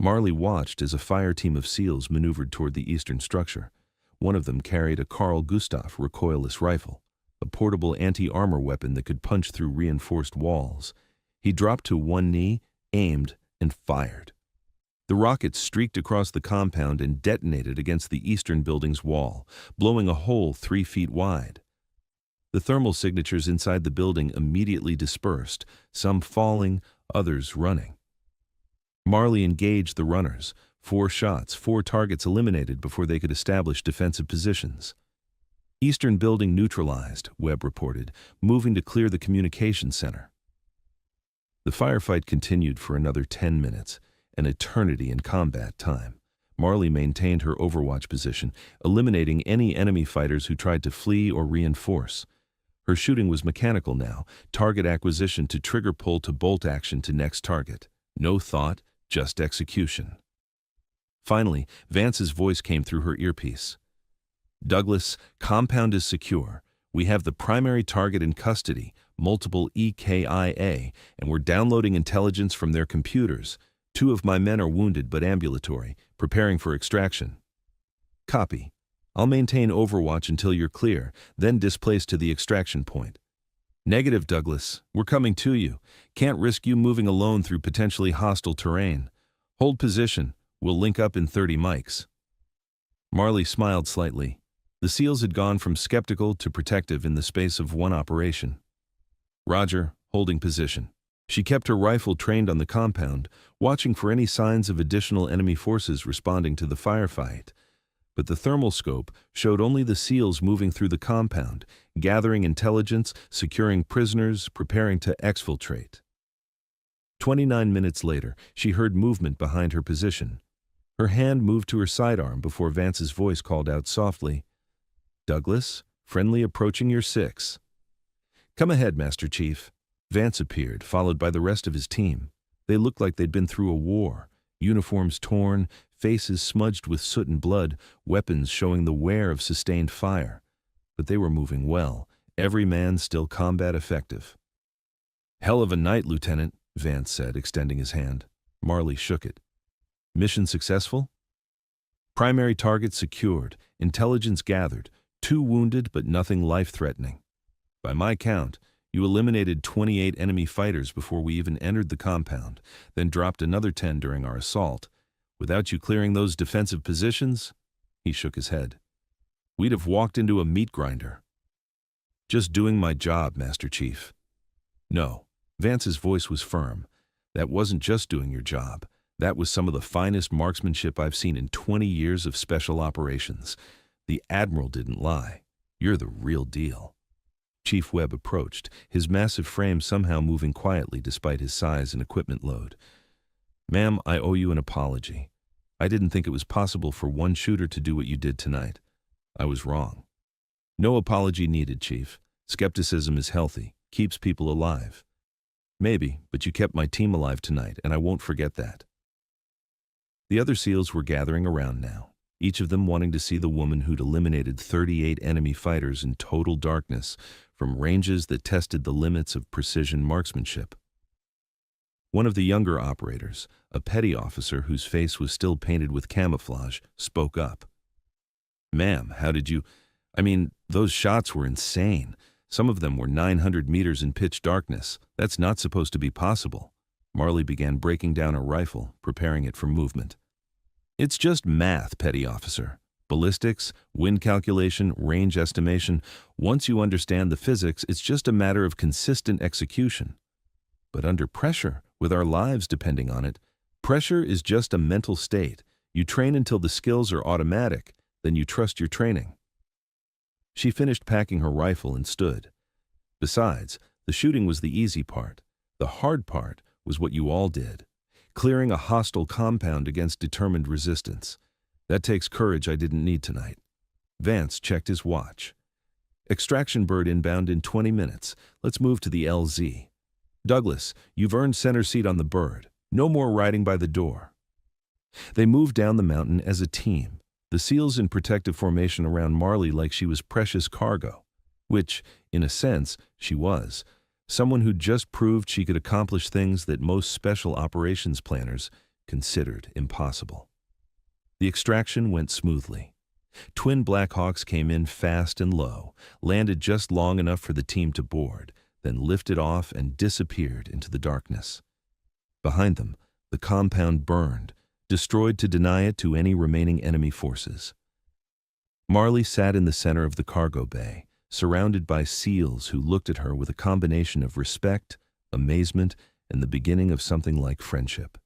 Speaker 1: Marley watched as a fire team of SEALs maneuvered toward the eastern structure. One of them carried a Carl Gustaf recoilless rifle, a portable anti-armor weapon that could punch through reinforced walls. He dropped to 1 knee, aimed, and fired. The rocket streaked across the compound and detonated against the eastern building's wall, blowing a hole 3 feet wide. The thermal signatures inside the building immediately dispersed, some falling, others running. Marley engaged the runners. 4 shots, 4 targets eliminated before they could establish defensive positions. Eastern building neutralized, Webb reported, moving to clear the communications center. The firefight continued for another 10 minutes. An eternity in combat time. Marley maintained her overwatch position, eliminating any enemy fighters who tried to flee or reinforce. Her shooting was mechanical now, target acquisition to trigger pull to bolt action to next target. No thought, just execution. Finally, Vance's voice came through her earpiece. Douglas, compound is secure. We have the primary target in custody, multiple EKIA, and we're downloading intelligence from their computers. 2 of my men are wounded but ambulatory, preparing for extraction. Copy. I'll maintain overwatch until you're clear, then displace to the extraction point. Negative, Douglas. We're coming to you. Can't risk you moving alone through potentially hostile terrain. Hold position. We'll link up in 30 mics. Marley smiled slightly. The SEALs had gone from skeptical to protective in the space of one operation. Roger, holding position. She kept her rifle trained on the compound, watching for any signs of additional enemy forces responding to the firefight. But the thermal scope showed only the SEALs moving through the compound, gathering intelligence, securing prisoners, preparing to exfiltrate. 29 minutes later, she heard movement behind her position. Her hand moved to her sidearm before Vance's voice called out softly, "Douglas, friendly approaching your 6. "Come ahead, Master Chief." Vance appeared, followed by the rest of his team. They looked like they'd been through a war, uniforms torn, faces smudged with soot and blood, weapons showing the wear of sustained fire. But they were moving well, every man still combat effective. "Hell of a night, Lieutenant," Vance said, extending his hand. Marley shook it. "Mission successful?" "Primary target secured, intelligence gathered, 2 wounded but nothing life-threatening. By my count, you eliminated 28 enemy fighters before we even entered the compound, then dropped another 10 during our assault. Without you clearing those defensive positions," he shook his head, "we'd have walked into a meat grinder." "Just doing my job, Master Chief." "No." Vance's voice was firm. "That wasn't just doing your job. That was some of the finest marksmanship I've seen in 20 years of special operations. The Admiral didn't lie. You're the real deal." Chief Webb approached, his massive frame somehow moving quietly despite his size and equipment load. "Ma'am, I owe you an apology. I didn't think it was possible for one shooter to do what you did tonight. I was wrong." "No apology needed, Chief. Skepticism is healthy, keeps people alive." "Maybe, but you kept my team alive tonight, and I won't forget that." The other SEALs were gathering around now, each of them wanting to see the woman who'd eliminated 38 enemy fighters in total darkness from ranges that tested the limits of precision marksmanship. One of the younger operators, a petty officer whose face was still painted with camouflage, spoke up. "Ma'am, how did you... those shots were insane. Some of them were 900 meters in pitch darkness. That's not supposed to be possible." Marley began breaking down a rifle, preparing it for movement. "It's just math, petty officer. Ballistics, wind calculation, range estimation. Once you understand the physics, it's just a matter of consistent execution. But under pressure, with our lives depending on it, pressure is just a mental state. You train until the skills are automatic, then you trust your training." She finished packing her rifle and stood. "Besides, the shooting was the easy part. The hard part was what you all did. Clearing a hostile compound against determined resistance. That takes courage I didn't need tonight." Vance checked his watch. "Extraction bird inbound in 20 minutes. Let's move to the LZ. Douglas, you've earned center seat on the bird. No more riding by the door." They moved down the mountain as a team, the SEALs in protective formation around Marley like she was precious cargo, which, in a sense, she was. Someone who just proved she could accomplish things that most special operations planners considered impossible. The extraction went smoothly. Twin Black Hawks came in fast and low, landed just long enough for the team to board, then lifted off and disappeared into the darkness. Behind them, the compound burned, destroyed to deny it to any remaining enemy forces. Marley sat in the center of the cargo bay, surrounded by SEALs who looked at her with a combination of respect, amazement, and the beginning of something like friendship.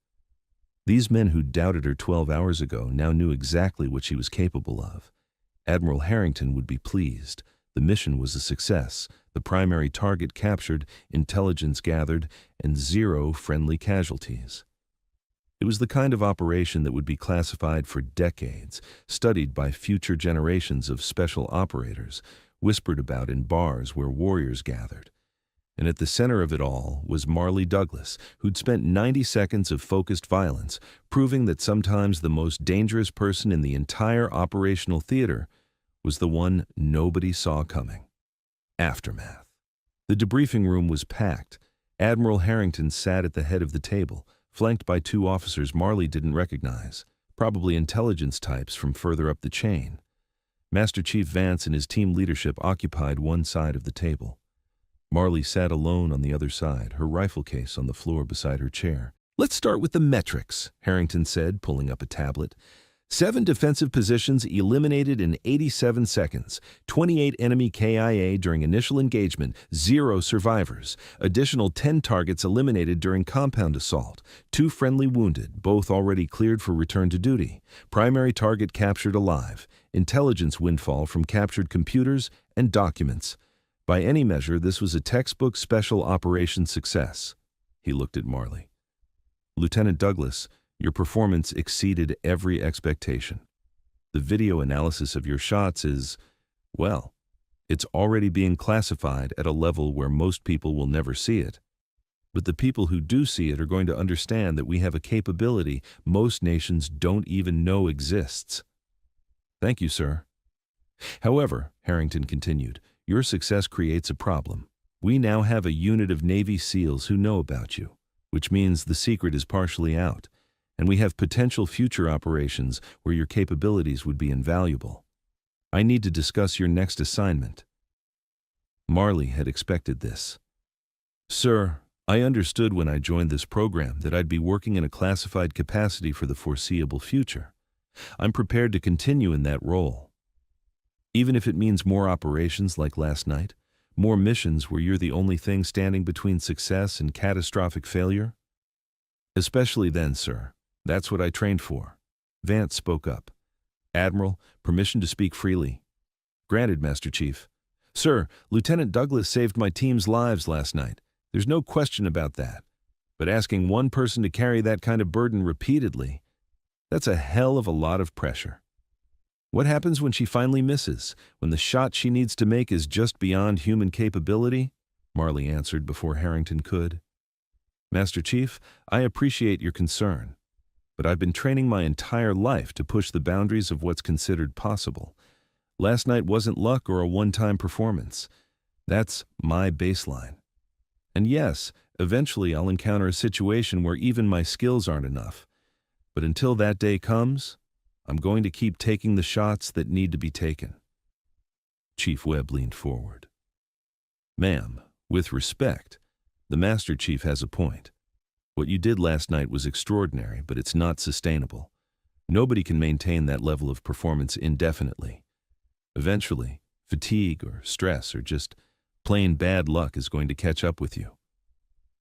Speaker 1: These men who doubted her 12 hours ago now knew exactly what she was capable of. Admiral Harrington would be pleased. The mission was a success, the primary target captured, intelligence gathered, and 0 friendly casualties. It was the kind of operation that would be classified for decades, studied by future generations of special operators, whispered about in bars where warriors gathered. And at the center of it all was Marley Douglas, who'd spent 90 seconds of focused violence, proving that sometimes the most dangerous person in the entire operational theater was the one nobody saw coming. Aftermath. The debriefing room was packed. Admiral Harrington sat at the head of the table, flanked by 2 officers Marley didn't recognize, probably intelligence types from further up the chain. Master Chief Vance and his team leadership occupied one side of the table. Marley sat alone on the other side, her rifle case on the floor beside her chair. Let's start with the metrics, Harrington said, pulling up a tablet. 7 defensive positions eliminated in 87 seconds, 28 enemy KIA during initial engagement, 0 survivors, additional 10 targets eliminated during compound assault, 2 friendly wounded, both already cleared for return to duty, primary target captured alive, intelligence windfall from captured computers and documents. By any measure, this was a textbook special operations success. He looked at Marley. Lieutenant Douglas, your performance exceeded every expectation. The video analysis of your shots is, well, it's already being classified at a level where most people will never see it. But the people who do see it are going to understand that we have a capability most nations don't even know exists. Thank you, sir. However, Harrington continued, your success creates a problem. We now have a unit of Navy SEALs who know about you, which means the secret is partially out. And we have potential future operations where your capabilities would be invaluable. I need to discuss your next assignment. Marley had expected this. Sir, I understood when I joined this program that I'd be working in a classified capacity for the foreseeable future. I'm prepared to continue in that role. Even if it means more operations like last night, more missions where you're the only thing standing between success and catastrophic failure? Especially then, sir. That's what I trained for. Vance spoke up. Admiral, permission to speak freely. Granted, Master Chief. Sir, Lieutenant Douglas saved my team's lives last night. There's no question about that. But asking one person to carry that kind of burden repeatedly, that's a hell of a lot of pressure. What happens when she finally misses, when the shot she needs to make is just beyond human capability? Marley answered before Harrington could. Master Chief, I appreciate your concern. But I've been training my entire life to push the boundaries of what's considered possible. Last night wasn't luck or a one-time performance. That's my baseline. And yes, eventually I'll encounter a situation where even my skills aren't enough. But until that day comes, I'm going to keep taking the shots that need to be taken. Chief Webb leaned forward. Ma'am, with respect, the Master Chief has a point. What you did last night was extraordinary, but it's not sustainable. Nobody can maintain that level of performance indefinitely. Eventually, fatigue or stress or just plain bad luck is going to catch up with you.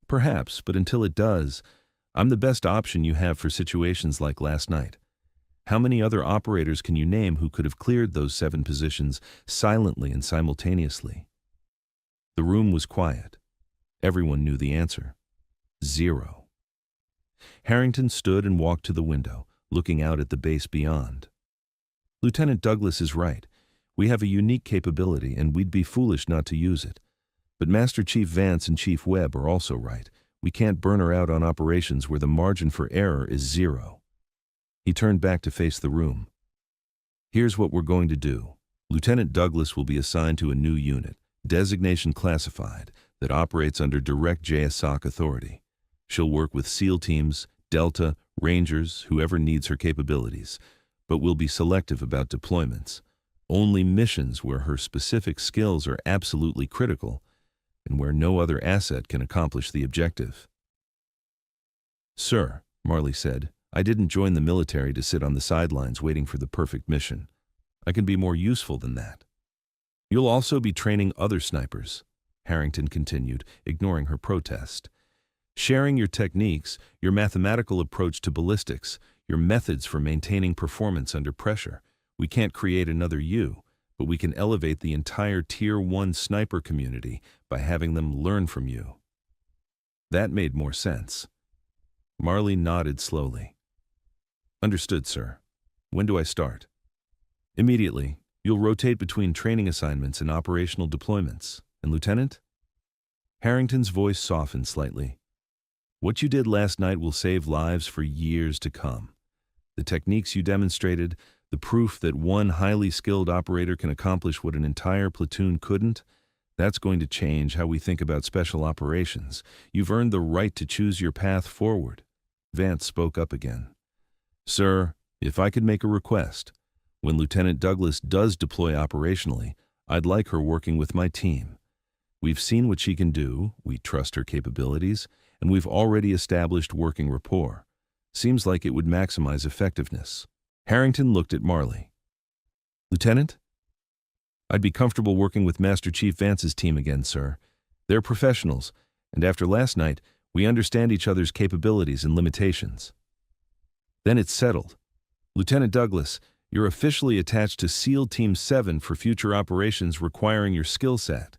Speaker 1: Perhaps, but until it does, I'm the best option you have for situations like last night. How many other operators can you name who could have cleared those 7 positions silently and simultaneously? The room was quiet. Everyone knew the answer. 0. Harrington stood and walked to the window, looking out at the base beyond. Lieutenant Douglas is right. We have a unique capability, and we'd be foolish not to use it. But Master Chief Vance and Chief Webb are also right. We can't burn her out on operations where the margin for error is 0. He turned back to face the room. Here's what we're going to do. Lieutenant Douglas will be assigned to a new unit, designation classified, that operates under direct JSOC authority. She'll work with SEAL teams, Delta, Rangers, whoever needs her capabilities, but will be selective about deployments. Only missions where her specific skills are absolutely critical and where no other asset can accomplish the objective. Sir, Marley said, I didn't join the military to sit on the sidelines waiting for the perfect mission. I can be more useful than that. You'll also be training other snipers, Harrington continued, ignoring her protest. Sharing your techniques, your mathematical approach to ballistics, your methods for maintaining performance under pressure. We can't create another you, but we can elevate the entire Tier 1 sniper community by having them learn from you. That made more sense. Marley nodded slowly. Understood, sir. When do I start? Immediately. You'll rotate between training assignments and operational deployments. And Lieutenant? Harrington's voice softened slightly. What you did last night will save lives for years to come. The techniques you demonstrated, the proof that one highly skilled operator can accomplish what an entire platoon couldn't, that's going to change how we think about special operations. You've earned the right to choose your path forward. Vance spoke up again. Sir, if I could make a request, when Lieutenant Douglas does deploy operationally, I'd like her working with my team. We've seen what she can do, we trust her capabilities, and we've already established working rapport. Seems like it would maximize effectiveness. Harrington looked at Marley. Lieutenant? I'd be comfortable working with Master Chief Vance's team again, sir. They're professionals, and after last night, we understand each other's capabilities and limitations. Then it's settled. Lieutenant Douglas, you're officially attached to SEAL Team 7 for future operations requiring your skill set.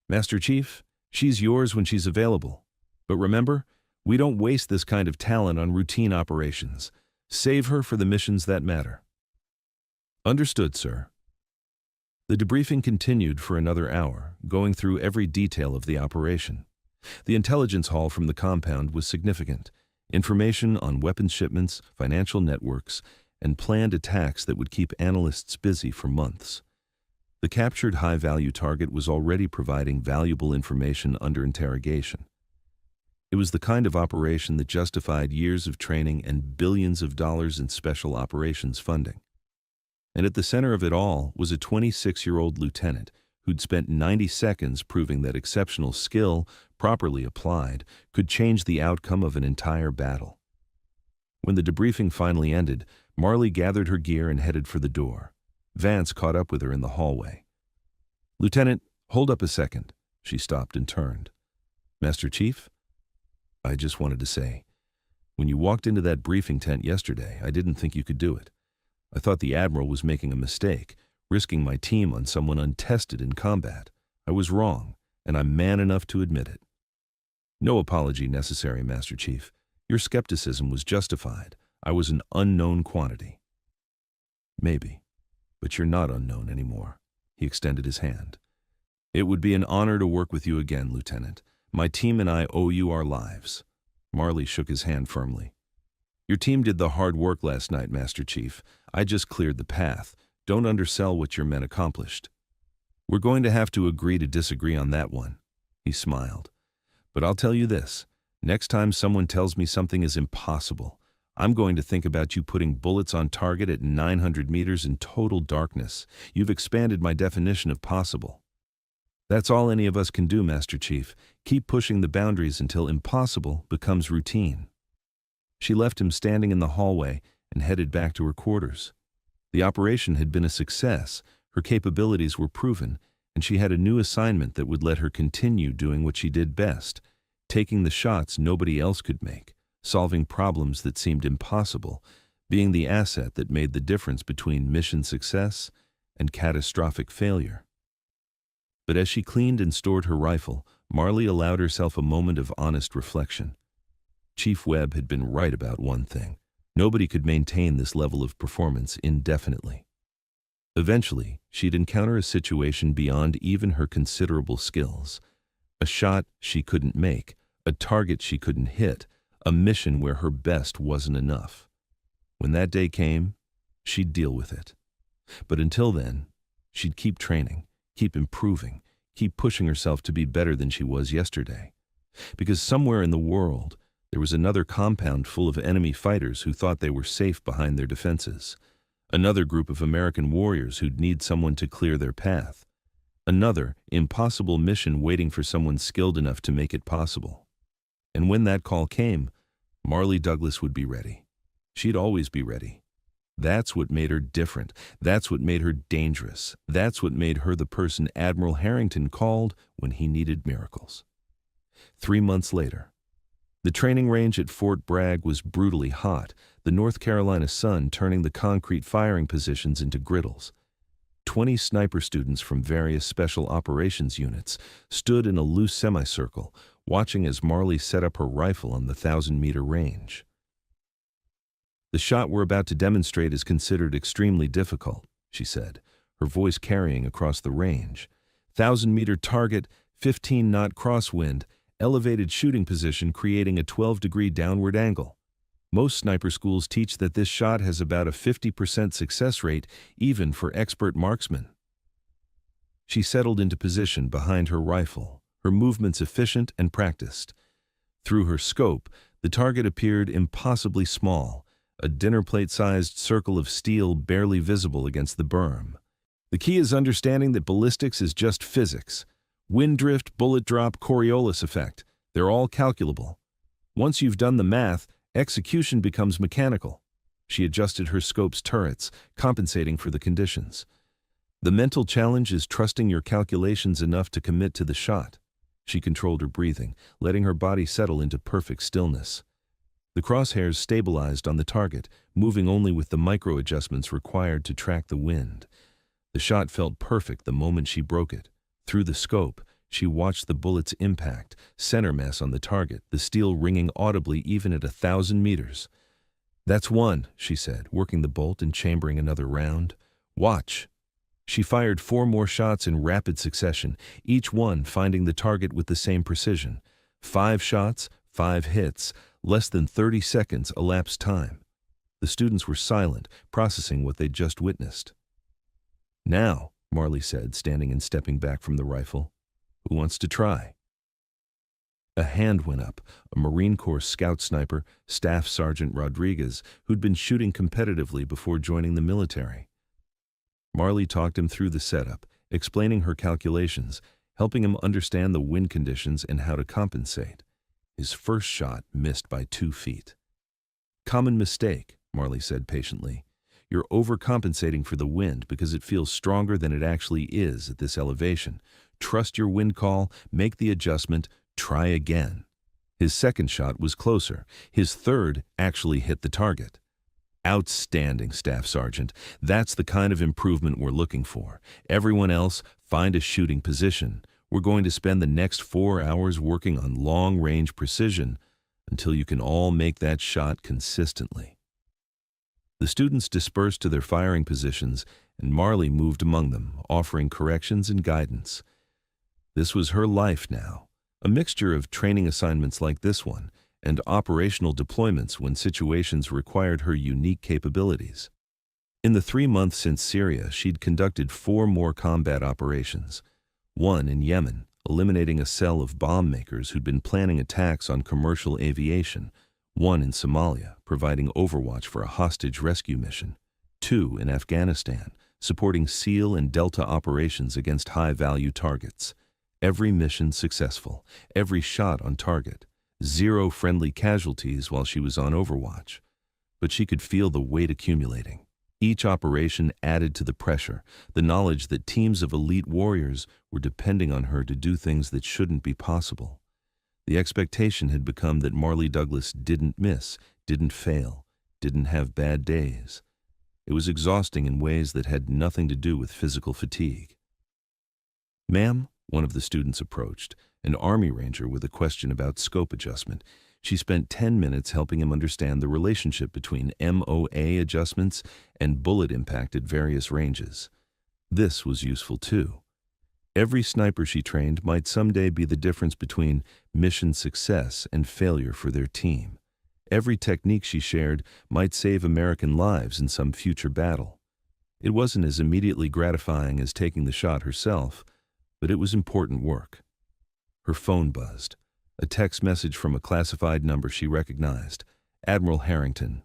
Speaker 1: Master Chief, she's yours when she's available. But remember, we don't waste this kind of talent on routine operations. Save her for the missions that matter. Understood, sir. The debriefing continued for another hour, going through every detail of the operation. The intelligence haul from the compound was significant. Information on weapons shipments, financial networks, and planned attacks that would keep analysts busy for months. The captured high-value target was already providing valuable information under interrogation. It was the kind of operation that justified years of training and billions of dollars in special operations funding. And at the center of it all was a 26-year-old lieutenant who'd spent 90 seconds proving that exceptional skill, properly applied, could change the outcome of an entire battle. When the debriefing finally ended, Marley gathered her gear and headed for the door. Vance caught up with her in the hallway. Lieutenant, hold up a second. She stopped and turned. Master Chief? I just wanted to say, when you walked into that briefing tent yesterday, I didn't think you could do it. I thought the Admiral was making a mistake, risking my team on someone untested in combat. I was wrong, and I'm man enough to admit it. No apology necessary, Master Chief. Your skepticism was justified. I was an unknown quantity. Maybe, but you're not unknown anymore. He extended his hand. It would be an honor to work with you again, Lieutenant. My team and I owe you our lives. Marley shook his hand firmly. Your team did the hard work last night, Master Chief. I just cleared the path. Don't undersell what your men accomplished. We're going to have to agree to disagree on that one. He smiled. But I'll tell you this. Next time someone tells me something is impossible, I'm going to think about you putting bullets on target at 900 meters in total darkness. You've expanded my definition of possible. That's all any of us can do, Master Chief. Keep pushing the boundaries until impossible becomes routine. She left him standing in the hallway and headed back to her quarters. The operation had been a success, her capabilities were proven, and she had a new assignment that would let her continue doing what she did best, taking the shots nobody else could make, solving problems that seemed impossible, being the asset that made the difference between mission success and catastrophic failure. But as she cleaned and stored her rifle, Marley allowed herself a moment of honest reflection. Chief Webb had been right about one thing. Nobody could maintain this level of performance indefinitely. Eventually, she'd encounter a situation beyond even her considerable skills. A shot she couldn't make, a target she couldn't hit, a mission where her best wasn't enough. When that day came, she'd deal with it. But until then, she'd keep training, keep improving, keep pushing herself to be better than she was yesterday. Because somewhere in the world, there was another compound full of enemy fighters who thought they were safe behind their defenses. Another group of American warriors who'd need someone to clear their path. Another impossible mission waiting for someone skilled enough to make it possible. And when that call came, Marley Douglas would be ready. She'd always be ready. That's what made her different. That's what made her dangerous. That's what made her the person Admiral Harrington called when he needed miracles. 3 months later, the training range at Fort Bragg was brutally hot, the North Carolina sun turning the concrete firing positions into griddles. 20 sniper students from various special operations units stood in a loose semicircle, watching as Marley set up her rifle on the 1,000-meter range. The shot we're about to demonstrate is considered extremely difficult, she said, her voice carrying across the range. 1,000-meter target, 15-knot crosswind, elevated shooting position creating a 12-degree downward angle. Most sniper schools teach that this shot has about a 50% success rate, even for expert marksmen. She settled into position behind her rifle, her movements efficient and practiced. Through her scope, the target appeared impossibly small, a dinner plate-sized circle of steel barely visible against the berm. The key is understanding that ballistics is just physics. Wind drift, bullet drop, Coriolis effect. They're all calculable. Once you've done the math, execution becomes mechanical. She adjusted her scope's turrets, compensating for the conditions. The mental challenge is trusting your calculations enough to commit to the shot. She controlled her breathing, letting her body settle into perfect stillness. The crosshairs stabilized on the target, moving only with the micro-adjustments required to track the wind. The shot felt perfect the moment she broke it. Through the scope, she watched the bullet's impact, center mass on the target, the steel ringing audibly even at 1,000 meters. "That's one," she said, working the bolt and chambering another round. "Watch." She fired 4 more shots in rapid succession, each one finding the target with the same precision. 5 shots, 5 hits, less than 30 seconds elapsed time. The students were silent, processing what they'd just witnessed. "Now," Marley said, standing and stepping back from the rifle. "Who wants to try?" A hand went up, a Marine Corps scout sniper, Staff Sergeant Rodriguez, who'd been shooting competitively before joining the military. Marley talked him through the setup, explaining her calculations, helping him understand the wind conditions and how to compensate. His first shot missed by 2 feet. "Common mistake," Marley said patiently. "You're overcompensating for the wind because it feels stronger than it actually is at this elevation. Trust your wind call, make the adjustment, try again." His second shot was closer. His third actually hit the target. "Outstanding, Staff Sergeant. That's the kind of improvement we're looking for. Everyone else, find a shooting position. We're going to spend the next 4 hours working on long-range precision until you can all make that shot consistently." The students dispersed to their firing positions, and Marley moved among them, offering corrections and guidance. This was her life now, a mixture of training assignments like this one and operational deployments when situations required her unique capabilities. In the 3 months since Syria, she'd conducted 4 more combat operations. One in Yemen, eliminating a cell of bomb makers who'd been planning attacks on commercial aviation. One in Somalia, providing overwatch for a hostage rescue mission. 2 in Afghanistan, supporting SEAL and Delta operations against high-value targets. Every mission successful, every shot on target. 0 friendly casualties while she was on overwatch. But she could feel the weight accumulating. Each operation added to the pressure, the knowledge that teams of elite warriors were depending on her to do things that shouldn't be possible. The expectation had become that Marley Douglas didn't miss, didn't fail, didn't have bad days. It was exhausting in ways that had nothing to do with physical fatigue. "Ma'am," one of the students approached, an Army Ranger with a question about scope adjustment. She spent 10 minutes helping him understand the relationship between MOA adjustments and bullet impact at various ranges. This was useful too. Every sniper she trained might someday be the difference between mission success and failure for their team. Every technique she shared might save American lives in some future battle. It wasn't as immediately gratifying as taking the shot herself, but it was important work. Her phone buzzed. A text message from a classified number she recognized. Admiral Harrington.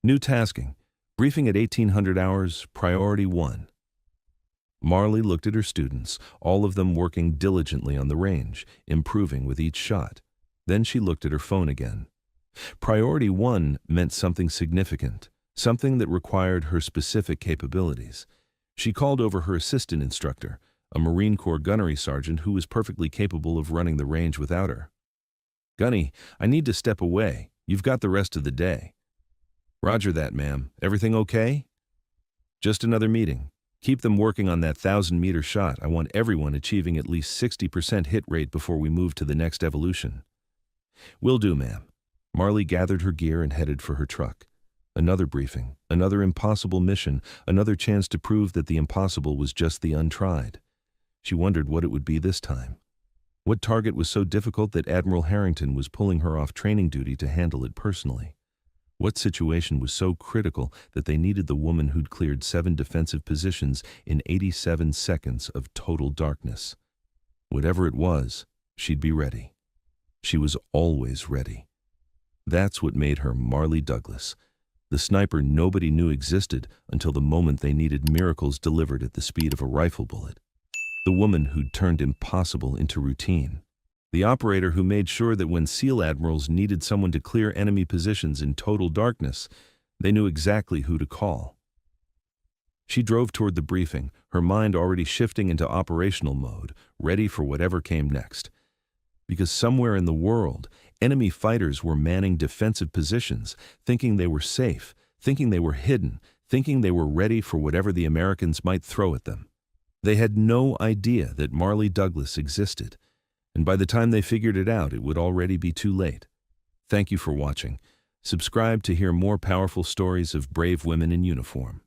Speaker 1: "New tasking. Briefing at 1800 hours, priority 1. Marley looked at her students, all of them working diligently on the range, improving with each shot. Then she looked at her phone again. Priority 1 meant something significant, something that required her specific capabilities. She called over her assistant instructor, a Marine Corps gunnery sergeant who was perfectly capable of running the range without her. "Gunny, I need to step away. You've got the rest of the day." "Roger that, ma'am. Everything okay?" "Just another meeting. Keep them working on that 1,000-meter shot. I want everyone achieving at least 60% hit rate before we move to the next evolution." "Will do, ma'am." Marley gathered her gear and headed for her truck. Another briefing, another impossible mission, another chance to prove that the impossible was just the untried. She wondered what it would be this time. What target was so difficult that Admiral Harrington was pulling her off training duty to handle it personally? What situation was so critical that they needed the woman who'd cleared 7 defensive positions in 87 seconds of total darkness? Whatever it was, she'd be ready. She was always ready. That's what made her Marley Douglas, the sniper nobody knew existed until the moment they needed miracles delivered at the speed of a rifle bullet. The woman who'd turned impossible into routine. the operator who made sure that when SEAL admirals needed someone to clear enemy positions in total darkness, they knew exactly who to call. She drove toward the briefing, her mind already shifting into operational mode, ready for whatever came next. Because somewhere in the world, enemy fighters were manning defensive positions, thinking they were safe, thinking they were hidden, thinking they were ready for whatever the Americans might throw at them. They had no idea that Marley Douglas existed, and by the time they figured it out, it would already be too late. Thank you for watching. Subscribe to hear more powerful stories of brave women in uniform.